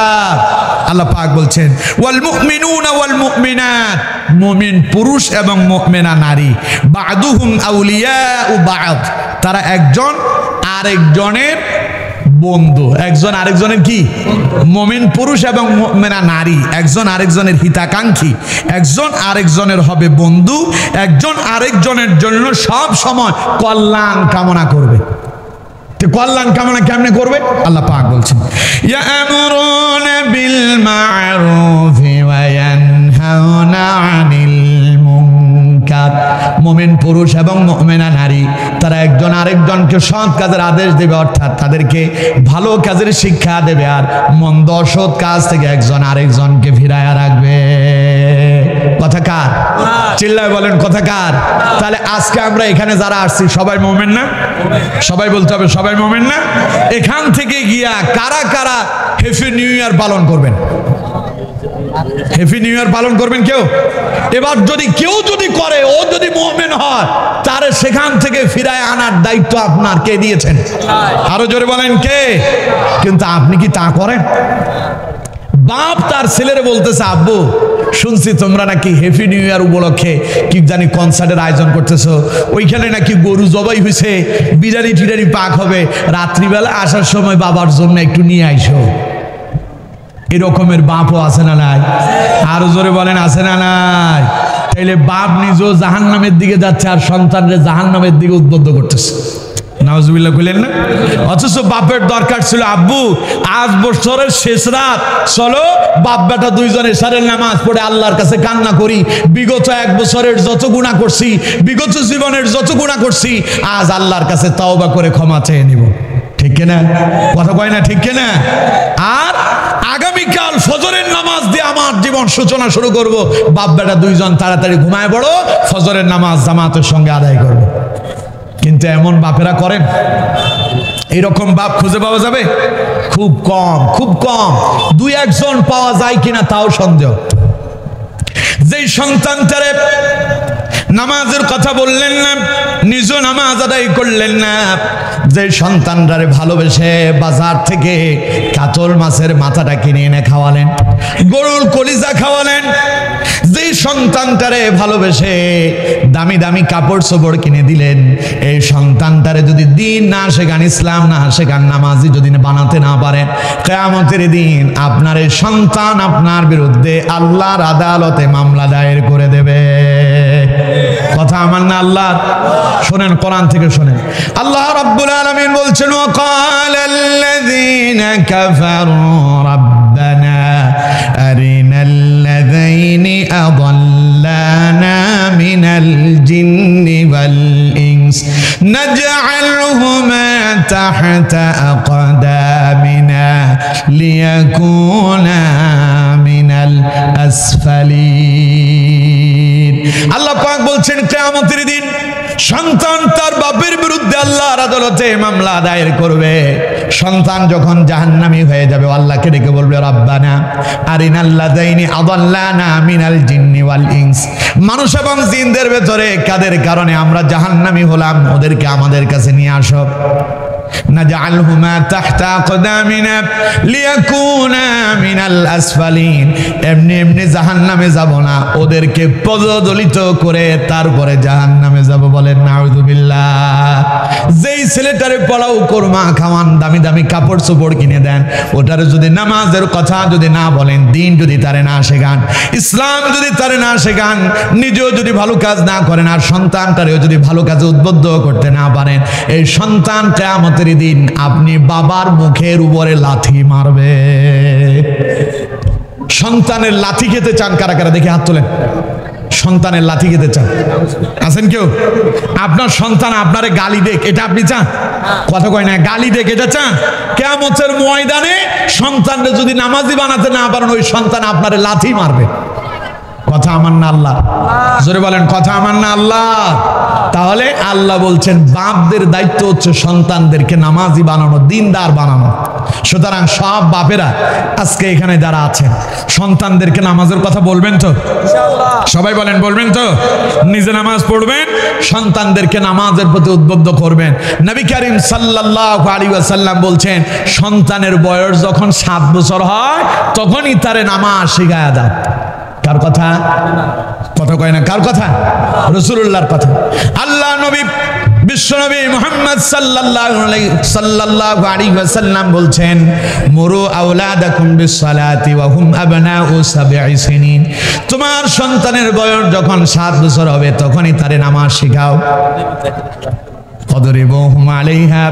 আল্লাহ পাক বলছেন ওয়াল মুমিনুনা ওয়াল মুমিনাত, মুমিন পুরুষ এবং মুমিনা নারী, বা'দুহুম আউলিয়াউ বা'দ, তারা একজন আরেকজনের বন্ধু। একজন আরেকজনের কি? মুমিন পুরুষ এবং মুমিনা নারী একজন আরেকজনের হিতাকাঙ্ক্ষী, একজন আরেকজনের হবে বন্ধু, একজন আরেকজনের জন্য সব সময় কল্যাণ কামনা করবে। কল্যাণ কামনা কেমনে করবে? আল্লাহ পাক বলছেন ইয়া'মুরুনা বিল মা'রুফি ওয়া ইয়ানহাউনা আনিল মুনকার। মুমিন পুরুষ এবং মুমিনা নারী তারা একজন আরেকজনকে সৎ কাজের আদেশ দেবে, অর্থাৎ তাদেরকে ভালো কাজের শিক্ষা দেবে, আর মন্দ অসৎ কাজ থেকে একজন আরেকজনকে ফিরায়া রাখবে। কথা কার? চিল্লায় বলেন কথা কার? তাহলে আজকে আমরা এখানে যারা আসছি সবাই মুমিন না? সবাই বলতে হবে সবাই মুমিন না? এখান থেকে গিয়া কারা কারা হ্যাপি নিউ ইয়ার পালন করবেন? হ্যাপি নিউ ইয়ার পালন করবেন কেউ? এবার যদি কেউ যদি করে, ও যদি মুমিন হয়, তারে সেখান থেকে ফিরায় আনার দায়িত্ব আপনার। কে দিয়েছেন? আরো জোরে বলেন কে? কিন্তু আপনি কি তা করেন? বাপ তার ছেলেরে বলতেছে আব্বু শুনছি তোমরা নাকি হ্যাপি নিউ ইয়ার উপলক্ষে কি জানি কনসার্টের আয়োজন করতেছো, ওইখানে নাকি গরু জবাই হয়েছে, বিরিয়ানি টিরানি পাক হবে, রাত্রিবেলা আসার সময় বাবার জন্য একটু নিয়ে আইসো। এরকমের বাপও আছে না নাই? আরো জোরে বলেন আছে না নাই? তাইলে বাপ নিজেও জাহান্নামের দিকে যাচ্ছে আর সন্তানরে জাহান্নামের দিকে উদ্বুদ্ধ করতেছে। নাউজুবিল্লাহ কইলেন না? অথচ বাপের দরকার ছিল আব্বু আজ বছরের শেষ রাত, চলো বাপ বেটা দুইজন এশারের নামাজ পড়ে আল্লাহর কাছে কান্না করি, বিগত এক বছরের যত গুনাহ করছি, বিগত জীবনের যত গুনাহ করছি, আজ আল্লাহর কাছে তওবা করে ক্ষমা চেয়ে নিব। ঠিক কিনা? কথা কয় না ঠিক কিনা? আর আগামীকাল ফজরের নামাজ দিয়ে আমার জীবন সূচনা শুরু করব। বাপ বেটা দুইজন তাড়াতাড়ি ঘুমায় পড়ো, ফজরের নামাজ জামাতের সঙ্গে আদায় করবো। কিন্তু এমন বাপেরা করেন? এরকম বাপ খুঁজে পাওয়া যাবে? খুব কম, খুব কম। দুই একজন পাওয়া যায় কিনা তাও সন্দেহ। যেই সন্তানটারে নামাজের কথা বললেন না, নিজ নামাজ আদায় করলেন না, যে সন্তানটারে ভালোবেসে বাজার থেকে কাতল মাছের মাথাটা কিনে এনে খাওয়ালেন, গরুর কলিজা খাওয়ালেন, যে সন্তানটারে ভালোবেসে দামি দামি কাপড় চোপড় কিনে দিলেন, এই সন্তানটারে যদি দিন না শেখান, ইসলাম না শেখান, নামাজি যদি বানাতে না পারেন, কিয়ামতের দিন আপনার এই সন্তান আপনার বিরুদ্ধে আল্লাহর আদালতে মামলা দায়ের করে দেবে। কথা আমার না আল্লাহ? শোনেন, কোরআন থেকে শোনেন। আল্লাহ রাব্বুল আলামিন বলছেন, ওয়াকালাল্লাযীনা কাফারু রাব্বানা আরিনাল্লাযীনি আযাল্লানা মিনাল জিন্নি ওয়াল ইনস নাজআলহুমা তাহতা আকদামিনা লিয়াকুনা মিনাল আসফালিন। আল্লাহ পাক বলছেন, কিয়ামতের দিন সন্তান তার বাপের বিরুদ্ধে আল্লাহর আদালতে মামলা দায়ের করবে। সন্তান যখন জাহান্নামী হয়ে যাবে, আল্লাহকে ডেকে বলবে, রাব্বানা আরিনাল্লাযীনি আযাল্লানা মিনাল জিন্নি ওয়াল ইনস। মানুষ এবং জিনদের ভেতরে কাদের কারণে আমরা জাহান্নামী হলাম, ওদেরকে আমাদের কাছে নিয়ে আসো। নাজআলহুমা তাহতা আকদামিনা লিয়াকুনা মিনাল আসফালিন। এমনি এমনি জাহান্নামে যাব না, ওদেরকে পদদলিত করে তারপরে জাহান্নামে যাব। বলেন নাউযুবিল্লাহ। যেই ছেলেটারে পড়াও কোরমা খাওয়ান, দামি দামি কাপড় চোপড় কিনে দেন, ওটারে যদি নামাজের কথা যদি না বলেন, দিন যদি তারে না শেখান, ইসলাম যদি তারে না শেখান, নিজেও যদি ভালো কাজ না করেন, আর সন্তানটারেও যদি ভালো কাজে উদ্বুদ্ধ করতে না পারেন, এই সন্তান কিয়ামতের দিন আপনি বাবার মুখের উপরে লাথি মারবে। সন্তানের লাথি খেতে চান কারা কারা? দেখে হাত তোলেন। সন্তানের লাথি খেতে চান? আছেন কেউ? আপনার সন্তান আপনারে গালি দেখ, এটা আপনি চান? কথা কয় না, গালি দেখ, এটা চান? কিয়ামতের ময়দানে সন্তানকে যদি নামাজি বানাতে না পারেন, ওই সন্তান আপনারে লাথি মারবে। কথা আমার না আল্লাহ? জোরে বলেন, কথা আমার না আল্লাহ? তাহলে আল্লাহ বলছেন, বাপদের দায়িত্ব হচ্ছে সন্তানদেরকে নামাজি বানানো, দিনদার বানানো। সুতরাং সব বাপেরা আজকে এখানে যারা আছেন, সন্তানদেরকে নামাজের কথা বলবেন তো? সবাই বলেন, বলবেন তো? নিজে নামাজ পড়বেন, সন্তানদেরকে নামাজের প্রতি উদ্বুদ্ধ করবেন। নবী করিম সাল্লাল্লাহু আলাইহি ওয়াসাল্লাম বলছেন, সন্তানের বয়স যখন 7 বছর হয়, তখনই তারে নামাজ শিখায়া দাও। কার কথা? কথা কয় না, কার কথা? রাসূলুল্লাহর কথা। আল্লাহ নবী বিশ্বনবী মুহাম্মদ সাল্লাল্লাহু আলাইহি ওয়াসাল্লাম বলছেন, মুরু আওলাদাকুম বিসসালাতি ওয়া হুম আবনাউ 7 সিনিন। তোমার সন্তানের বয়স যখন 7 বছর হবে, তখনই তারে নামাজ শেখাও। ফাদরিবুহুম আলাইহা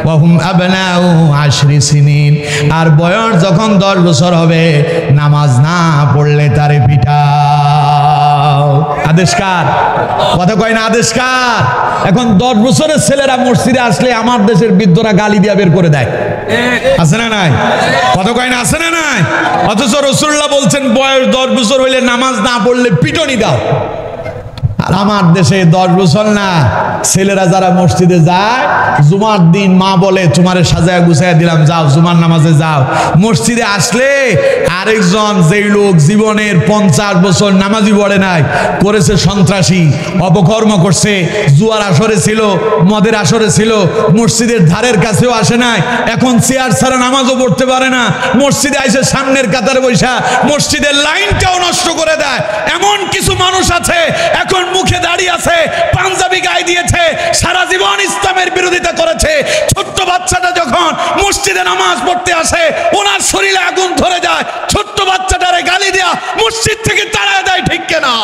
ওয়া হুম আবনাউ 10 সিনিন। আর বয়স যখন 10 বছর হবে, নামাজ না পড়লে তারে পিটাও। আদেশ কার? কথা কয় না, আদেশ কার? এখন 10 বছরের ছেলেরা মসজিদে আসলে আমার দেশের বৃদ্ধরা গালি দিয়া বের করে দেয়। আছে না নাই? কথা কয় না, আছে না নাই? অথচ রাসূলুল্লাহ বলছেন, বয়স 10 বছর হইলে নামাজ না পড়লে পিটনি দাও। আর আমার দেশে 10 বছর না, ছেলেরা যারা মসজিদে যায়, জুমার দিন মা বলে, তোমারে সাজায় গুছায় দিলাম, যাও জুমার নামাজে যাও। মসজিদে আসলে আরেকজন, যেই লোক জীবনের 50 বছর নামাজি পড়ে নাই, করেছে সন্ত্রাসী, অপকর্ম করছে, জুয়ার আসরে ছিল, মদের আসরে ছিল, মসজিদের ধারের কাছেও আসে নাই, এখন চেয়ার ছাড়া নামাজও পড়তে পারে না, মসজিদে আইসে সামনের কাতারে বৈশা মসজিদের লাইনটাও নষ্ট করে দেয়। এমন কিছু মানুষ আছে, এখন মুখে দাঁড়িয়ে আছে, পাঞ্জাবি গায়ে দিয়েছে, সারা জীবন ইসলামের বিরোধিতা করেছে। ছোট্ট বাচ্চাটা যখন মসজিদে নামাজ পড়তে আসে, ওনার শরীরে আগুন ধরে যায়, ছোট্ট বাচ্চাটারে গালি দেয়া মসজিদ থেকে তাড়ায় দেয়। ঠিক কিনা?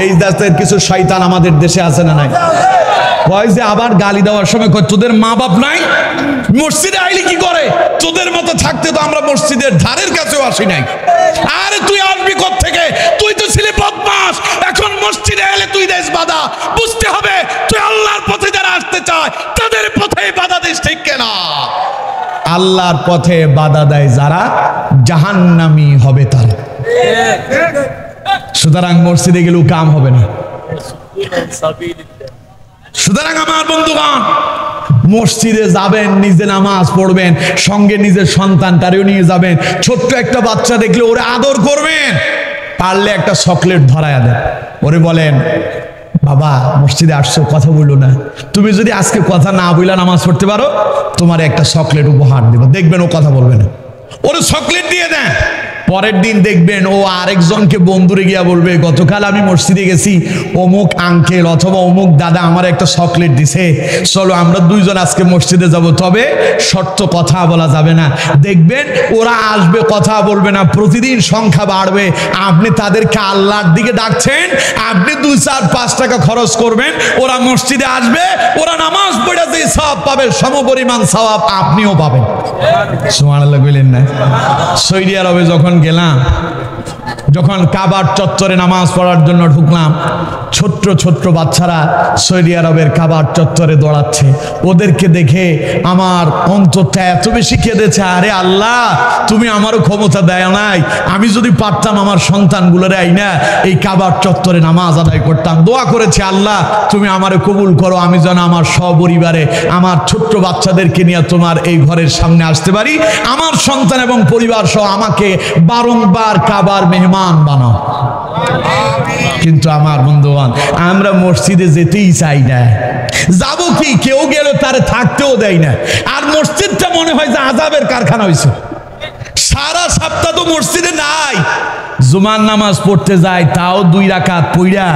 এই দেশের কিছু শয়তান আমাদের দেশে আছে না নাই? কয় যে আবার গালি দেওয়ার সময় কয়, তোদের মা বাপ নাই, মসজিদে আইলি কি করে? তোদের মতো থাকতে তো আমরা মসজিদের ধারের কাছেও আসি নাই। আরে তুই আসবি কোত্থেকে? তুই তো ছিলি বদমাশ, এখন মসজিদে এলে তুই দেশ বাধা। বুঝতে হবে, তুই আল্লাহর পথে যারা আসতে চায় তাদের পথেই বাধা দিস। ঠিক কিনা? আল্লাহর পথে বাধা দেয় যারা, জাহান্নামী হবে তারা। সুতরাং মসজিদে গেলেও কাম হবে না। সুতরাং আমার বন্ধুগণ, মসজিদে যাবেন, নিজে নামাজ পড়বেন, সঙ্গে নিজের সন্তানটারেও নিয়ে যাবেন। ছোট্ট একটা বাচ্চা দেখলে ওরে আদর করবেন, পারলে একটা চকলেট ধরায়া দেন। ওরে বলেন, বাবা মসজিদে আসছো, কথা বললো না, তুমি যদি আজকে কথা না বইলা নামাজ পড়তে পারো, তোমার একটা চকলেট উপহার দেবো। দেখবেন ও কথা বলবে না, ওরে চকলেট দিয়ে দেন। পরের দিন দেখবেন ও আরেকজনকে বন্ধুরে গিয়া বলবে, গতকাল আমি মসজিদে গেছি, অমুক আঙ্কেল অথবা অমুক দাদা আমার একটা চকলেট দিছে, চলো আমরা দুইজন আজকে মসজিদে যাব, তবে শর্ত কথা বলা যাবে না। দেখবেন ওরা আসবে, কথা বলবে না, প্রতিদিন সংখ্যা বাড়বে। আপনি তাদেরকে আল্লাহর দিকে ডাকছেন, আপনি 2-4-5 টাকা খরচ করবেন, ওরা মসজিদে আসবে, ওরা নামাজ পড়ে যে সওয়াব পাবে সমপরিমাণ সওয়াব আপনিও পাবেন। সুবহানাল্লাহ বলেন না? সৌদি আরবে যখন গেলাম, যখন কাবার চত্বরে নামাজ পড়ার জন্য ঢুকলাম, ছোট্ট ছোট্ট বাচ্চারা সৌদি আরবের কাবার চত্বরে দৌড়াচ্ছে। ওদেরকে দেখে আমার অন্তরটা এত বেশি কেঁদেছে, আরে আল্লাহ তুমি আমারও ক্ষমতা দেয় নাই, আমি যদি পারতাম আমার সন্তানগুলোরে আইনা এই কাবার চত্বরে নামাজ আদায় করতাম। দোয়া করেছি, আল্লাহ তুমি আমারে কবুল করো, আমি যেন আমার সপরিবারে আমার ছোট্ট বাচ্চাদেরকে নিয়ে তোমার এই ঘরের সামনে আসতে পারি, আমার সন্তান এবং পরিবার সহ আমাকে বারংবার কাবার মেহমান বানাও। কিন্তু আমার বন্ধুগণ, আমরা মসজিদে যেতেই চাই না। যাবো কি, কেউ গেলে তারে থাকতেও দেয় না। আর মসজিদটা মনে হয় যে আযাবের কারখানা হয়েছে। সারা সপ্তাহ তো মসজিদে নাই, জুমার নামাজ পড়তে যায়, তাও 2 রাকাত পইড়া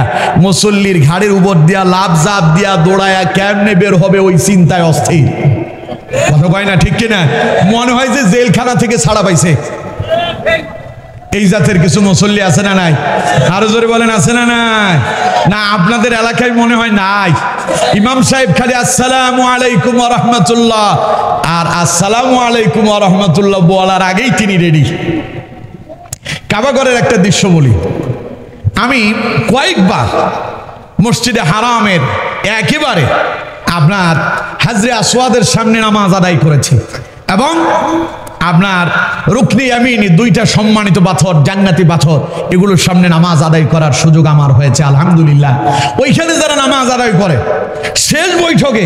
মুসল্লির ঘাড়ের উপর দিয়া লাভ জাপ দিয়া দৌড়ায়া কেমনে বের হবে ওই চিন্তায় অস্থির। কথা কয় না, ঠিক কিনা? মনে হয় যে জেলখানা থেকে ছাড়া পাইছে। এই জাতের কিছু মুসল্লি আছে না নাই? আরো জোরে বলেন, আছে না নাই? না আপনাদের এলাকায় মনে হয় নাই। ইমাম সাহেব খালি আসসালামু আলাইকুম ওয়া রাহমাতুল্লাহ আর আসসালামু আলাইকুম ওয়া রাহমাতুল্লাহ বলার আগেই তিনি রেডি। কাবাঘরের একটা দৃশ্য বলি, আমি কয়েকবার মসজিদে হারামের একেবারে আপনার হাজরে আসওয়াদের সামনে নামাজ আদায় করেছি, এবং আপনার রুকনি ইয়ামিনী 2টা সম্মানিত পাথর, জান্নাতি পাথর, এগুলোর সামনে নামাজ আদায় করার সুযোগ আমার হয়েছে আলহামদুলিল্লাহ। ওইখানে যারা নামাজ আদায় করে, শেষ বৈঠকে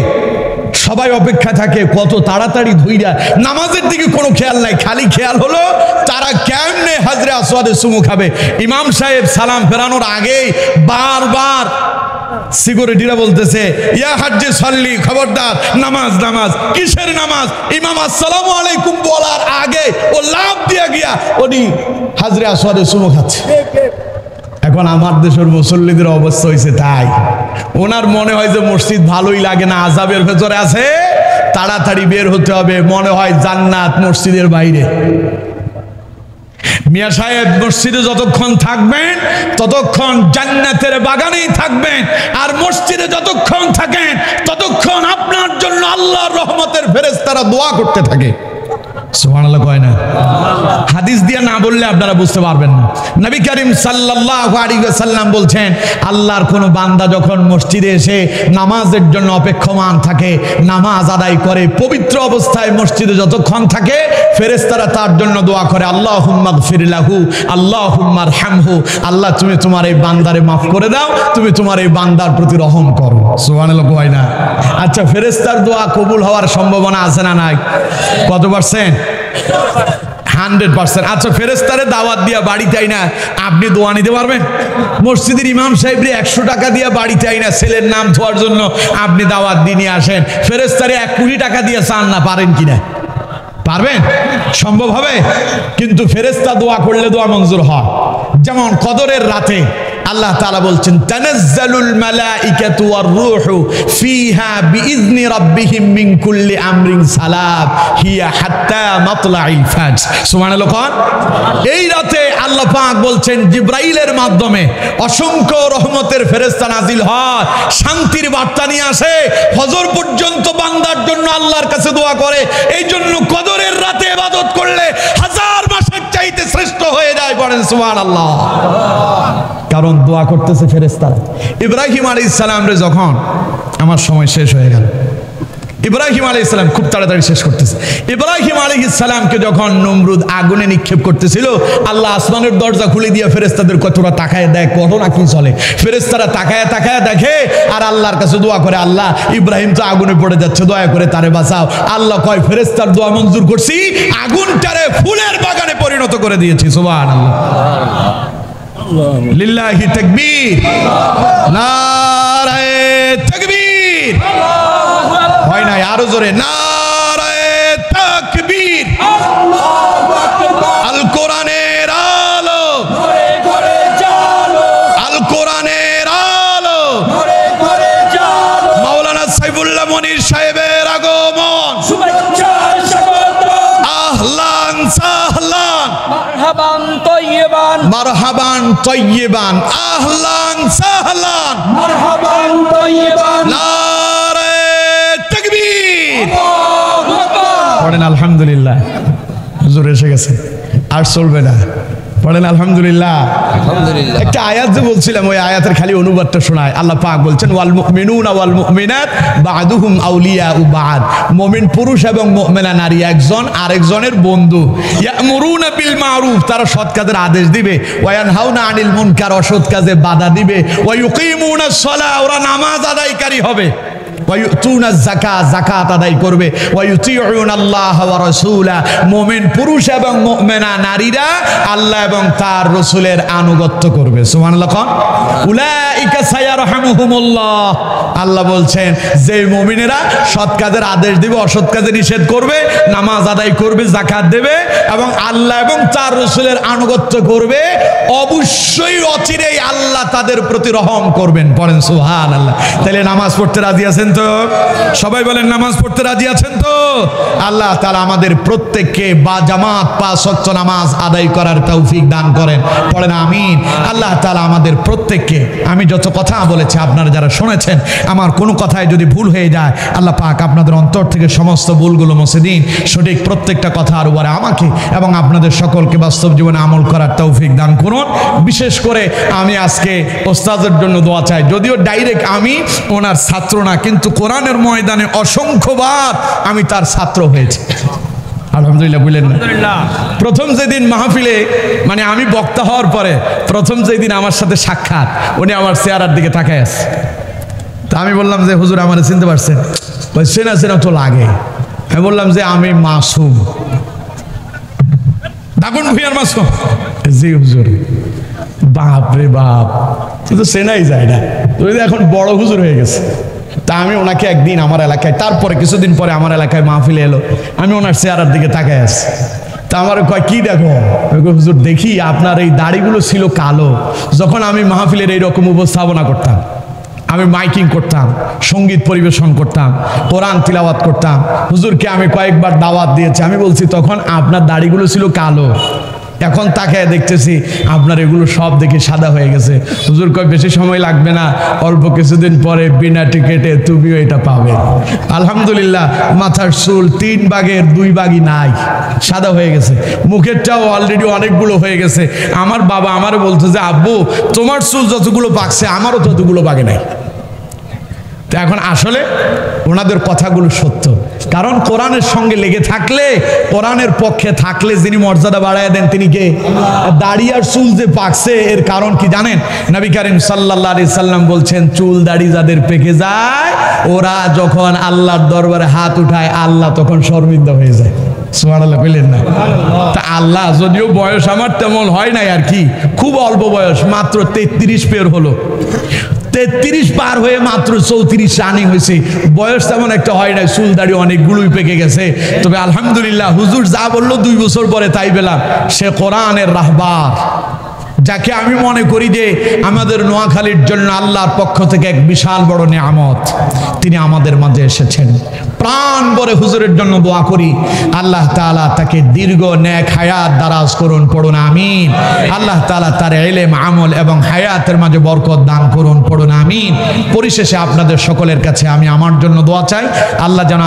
সবাই অপেক্ষা থাকে কত তাড়াতাড়ি ধুইরা, নামাজের দিকে কোনো খেয়াল নাই, খালি খেয়াল হলো তারা কেমনে হাজরে আসওয়াদে চুমু খাবে। ইমাম সাহেব সালাম ফেরানোর আগেই বারবার সিকিউরিটিরা বলতেছে, ইয়া হাজ্জি সাল্লি, খবরদার নামাজ নামাজ। কিসের নামাজ? ইমাম আসসালামু আলাইকুম বলার আগে ও লাফ দিয়া গিয়া উনি হাজরে আসওয়াদে চুমু খাচ্ছে। এখন আমার দেশের মুসল্লিদের অবস্থা হয়েছে তাই, ওনার মনে হয় যে মসজিদ ভালোই লাগে না, আযাবের ভেতরে আছে, তাড়াতাড়ি বের হতে হবে, মনে হয় জান্নাত মসজিদের বাইরে। মিয়া সাহেব মসজিদে যতক্ষণ থাকবেন ততক্ষণ জান্নাতের বাগানেই থাকবেন, আর মসজিদে যতক্ষণ থাকেন ততক্ষণ আপনার জন্য আল্লাহর রহমতের ফেরেশতারা দোয়া করতে থাকে। সুবহানাল্লাহ কয় না? হাদিস দিয়ে না বললে আপনারা বুঝতে পারবেন না। নবী করিম সাল্লাল্লাহু আলাইহি ওয়াসাল্লাম বলছেন, আল্লাহর কোন বান্দা যখন মসজিদে এসে নামাজের জন্য অপেক্ষমান থাকে, নামাজ আদায় করে, পবিত্র অবস্থায় মসজিদে যতক্ষণ থাকে, ফেরেশতারা তার জন্য দোয়া করে, আল্লাহুম্মা গফির লাহু, আল্লাহুম্মা আরহামহু, আল্লাহ তুমি তোমার এই বান্দারে মাফ করে দাও, তুমি তোমার এই বান্দার প্রতি রহম করো। সুবহানাল্লাহ কয় না? আচ্ছা, ফেরেশতার দোয়া কবুল হওয়ার সম্ভাবনা আছে না নাই? কত পার্সেন্ট? 100%। আচ্ছা, ফেরেশতারে দাওয়াত দিয়া বাড়িতে আইনা আপনি দোয়া নিতে পারবেন? মসজিদের ইমাম সাহেবরে 100 টাকা দিয়া বাড়িতে আইনা ছেলের নাম ধোয়ার জন্য আপনি দাওয়াত দিয়ে নিয়ে আসেন, ফেরেশতারে 1 কোটি টাকা দিয়ে চান না, পারেন কিনা? পারবেন? সম্ভব হবে? কিন্তু ফেরেশতা দোয়া করলে দোয়া মঞ্জুর হয়। যেমন কদরের রাতে আল্লাহ তাআলা বলছেন, তানাজ্জালুল মালাইকাতু ওয়ার রূহু ফিহা বিইজনি রাব্বিহিম মিন কুল্লি আমরিন সালাম হিয়া হাত্তা মাতলাইল ফাজর। সুবহানাল্লাহ। এই রাতে আল্লাহ পাক বলছেন, জিবরাইলের মাধ্যমে অসংখ্য রহমতের ফেরেশতা নাজিল হয়, শান্তির বার্তা নিয়ে আসে, ফজর পর্যন্ত বান্দার জন্য আল্লাহর কাছে দোয়া করে। এই জন্য কদরের রাতে ইবাদত করলে 1000 মাসের চাইতে শ্রেষ্ঠ হয়ে যায়। বলেন সুবহানাল্লাহ। কারণ দোয়া করতেছে ফেরেশতারা। ইব্রাহিম আলাইহিস সালাম রে যখন, আমার সময় শেষ হয়ে গেল, ইব্রাহিম আলাইহিস সালাম খুব তাড়াতাড়ি শেষ করতেছে। ইব্রাহিম আলাইহিস সালামকে যখন নমরুদ আগুনে নিক্ষেপ করতেছিল, আল্লাহ আসমানের দরজা খুলে দিয়ে ফেরেশতাদের কতটা তাকায় দেয়, ঘটনা কি চলে। ফেরেশতারা তাকায় তাকায় দেখে আর আল্লাহর কাছে দোয়া করে, আল্লাহ ইব্রাহিম তো আগুনে পড়ে যাচ্ছে, দয়া করে তারে বাঁচাও। আল্লাহ কয়, ফেরেশতার দোয়া মঞ্জুর করছি, আগুনটারে ফুলের বাগানে পরিণত করে দিয়েছি। সুবহানাল্লাহ, লিল্লাহি তাকবীর, নারায়ে তাকবীর। হয় না, আরো জোরে নারায়ে তাকবীর। আল কোরআনের আলো, আল কোরআনের আলো, মাওলানা সাইফুল্লাহ মনির সাহেবের আগমন, আহলান সাহলান, মারহাবান তয়্যিবান, মারহাবান তয়্যিবান, আহলান সাহলান, মারহাবান তয়্যিবান। পড়েন আলহামদুলিল্লাহ। হুজুর এসে গেছে, আর চলবে না, পড়েন আলহামদুলিল্লাহ। আলহামদুলিল্লাহ। একটা আয়াত যে বলছিলাম, ওই আয়াতের খালি অনুবাদটা শোনায়। আল্লাহ পাক বলছেন, ওয়াল মুমিনুনা ওয়াল মুমিনাত বা'দুহুম আউলিয়াউ বা'দ। মুমিন পুরুষ এবং মুমিনা নারী একজন আরেকজনের বন্ধু। ইয়ামুরুনা বিল মারুফ, তারা সৎ কাজের আদেশ দিবে। ওয়া ইয়ানহাউনা আনিল মুনকার, অসৎ কাজে বাধা দিবে। ওয়া ইউকিমুনাস সালাহ, ওরা নামাজ আদায়কারী হবে। যাকাত আদায় করবে। মুমিন পুরুষ এবং মুমিনা নারীরা আল্লাহ এবং তার রাসূলের আনুগত্য করবে। সুবহানাল্লাহ। উলাইকা সায়ারহামুহুমুল্লাহ, আল্লাহ বলছেন যে মুমিনেরা সৎ কাজের আদেশ দিবে, অসৎ কাজে নিষেধ করবে, নামাজ আদায় করবে, যাকাত দেবে এবং আল্লাহ এবং তার রাসূলের আনুগত্য করবে, অবশ্যই অচিরেই আল্লাহ তাদের প্রতি রহম করবেন। পড়েন সুবহানাল্লাহ। তাহলে নামাজ পড়তে রাজি আছেন তো? সবাই বলেন নামাজ পড়তে রাজি আছেন তো? আল্লাহ তাআলা আমাদের প্রত্যেককে বা জামাত 5 ওয়াক্ত নামাজ আদায় করার তৌফিক দান করেন। পড়েন আমিন। আল্লাহ তাআলা আমাদের প্রত্যেককে, আমি যত কথা বলেছি আপনারা যারা শুনেছেন, আমার কোনো কথায় যদি ভুল হয়ে যায়, আল্লাহ পাক আপনাদের অন্তর থেকে সমস্ত ভুলগুলো মুছে দিন। সঠিক প্রত্যেকটা কথার উপরে আমাকে এবং আপনাদের সকলকে বাস্তব জীবনে আমল করার তৌফিক দান করুন। বিশেষ করে আমি আজকে ওস্তাদের জন্য দোয়া চাই। যদিও ডাইরেক্ট আমি ওনার ছাত্র না, কিন্তু কোরআনের ময়দানে অসংখ্যবার আমি তার ছাত্র হয়েছি। আলহামদুলিল্লাহ, বললেন না? প্রথম যেদিন মাহফিলে, মানে আমি বক্তা হওয়ার পরে প্রথম যেদিন আমার সাথে সাক্ষাৎ, উনি আমার চেহারার দিকে তাকায় আছে। তা আমি বললাম যে হুজুর আমার চিনতে পারছেন? চেনা চেনা তো লাগে। আমি বললাম যে আমি মাসুম, দাগুন ভুঁইয়ার মাসুম। জি হুজুর। বাপ রে বাপ, তো চেনাই যায় না, এখন বড় হুজুর হয়ে গেছে। তা আমি ওনাকে একদিন আমার এলাকায়, তারপরে কিছুদিন পরে আমার এলাকায় মাহফিলে এলো, আমি ওনার চেহারার দিকে তাকায় আছি। তা আমার কয় কি দেখো? হুজুর দেখি আপনার এই দাড়িগুলো ছিল কালো। যখন আমি মাহফিলের এইরকম উপস্থাপনা করতাম, আমি মাইকিং করতাম, সঙ্গীত পরিবেশন করতাম, কোরআন তিলাওয়াত করতাম, হুজুরকে আমি কয়েকবার দাওয়াত দিয়েছি, আমি বলছি তখন আপনার দাড়িগুলো ছিল কালো, এখন তাকায় দেখতেছি আপনার এগুলো সব দেখে সাদা হয়ে গেছে। হুজুর কয় বেশি সময় লাগবে না, অল্প কিছুদিন পরে বিনা টিকেটে তুমিও এটা পাবে। আলহামদুলিল্লাহ, মাথার চুল 3 ভাগের 2 ভাগই নাই, সাদা হয়ে গেছে। মুখেরটাও অলরেডি অনেকগুলো হয়ে গেছে। আমার বাবা আমারে বলতো যে আব্বু তোমার চুল যতগুলো পাকছে আমারও ততগুলো পাকে নাই। তো এখন আসলে ওনাদের কথাগুলো সত্য, কারণ কোরআনের সঙ্গে লেগে থাকলে, কোরআনের পক্ষে থাকলে যিনি মর্যাদা বাড়ায় দেন তিনি কে? দাড়ি আর চুল যে পাকছে এর কারণ কি জানেন? নবী করিম সাল্লাল্লাহু আলাইহি সাল্লাম বলছেন, চুল দাড়ি যাদের পেকে যায়, ওরা যখন আল্লাহর দরবারে হাত উঠায়, আল্লাহ তখন শর্মিন্দা হয়ে যায়। সুবহানাল্লাহ, বললেন না? তা আল্লাহ, যদিও বয়স আমার তেমন হয় নাই আর কি, খুব অল্প বয়স, মাত্র 33 পের হলো, 33 পার হয়ে মাত্র 34 রানিং হয়েছে, বয়স তেমন একটা হয় না, চুল দাড়ি অনেকগুলোই পেকে গেছে। তবে আলহামদুলিল্লাহ, হুজুর যা বললো 2 বছর পরে তাই পেলাম, সে কোরআনের রাহবার, যাকে আমি মনে করি যে আমাদের নোয়াখালীর জন্য আল্লাহর পক্ষ থেকে এক বিশাল বড় নিয়ামত, তিনি আমাদের মাঝে এসেছেন। প্রাণ ভরে হুজুরের জন্য দোয়া করি, আল্লাহ তাআলা তাকে দীর্ঘ নেক হায়াত দারাজ করুন। পড়ুন আমিন। আল্লাহ তাআলা তার ইলম, আমল এবং হায়াতের মাঝে বরকত দান করুন। পড়ুন আমিন। পরিশেষে আপনাদের সকলের কাছে আমি আমার জন্য দোয়া চাই, আল্লাহ যেন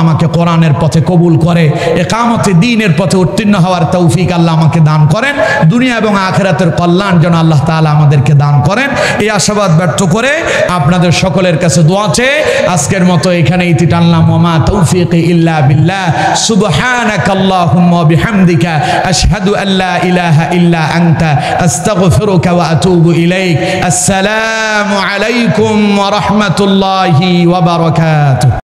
আমাকে কোরআনের পথে কবুল করে, ইকামতে দ্বীনের পথে উত্তীর্ণ হওয়ার তৌফিক আল্লাহ আমাকে দান করেন। দুনিয়া এবং আখিরাতের কল্যাণ যেন আল্লাহ তাআলা আমাদেরকে দান করেন। এই আশাবাদ ব্যর্থ করে আপনাদের সকলের কাছে দোয়া চেয়ে আজকের মতো এখানে ইতি টানলাম। ওয়া মা তাওফীকি ইল্লা বিল্লাহ সুবহানাকাল্লাহুম্মা ওয়া বিহামদিকা আশহাদু আল্লা ইলাহা ইল্লা আনতা আস্তাগফিরুকা ওয়া আতুবু ইলাইক। আসসালামু আলাইকুম ওয়া রাহমাতুল্লাহি ওয়া বারাকাতুহু।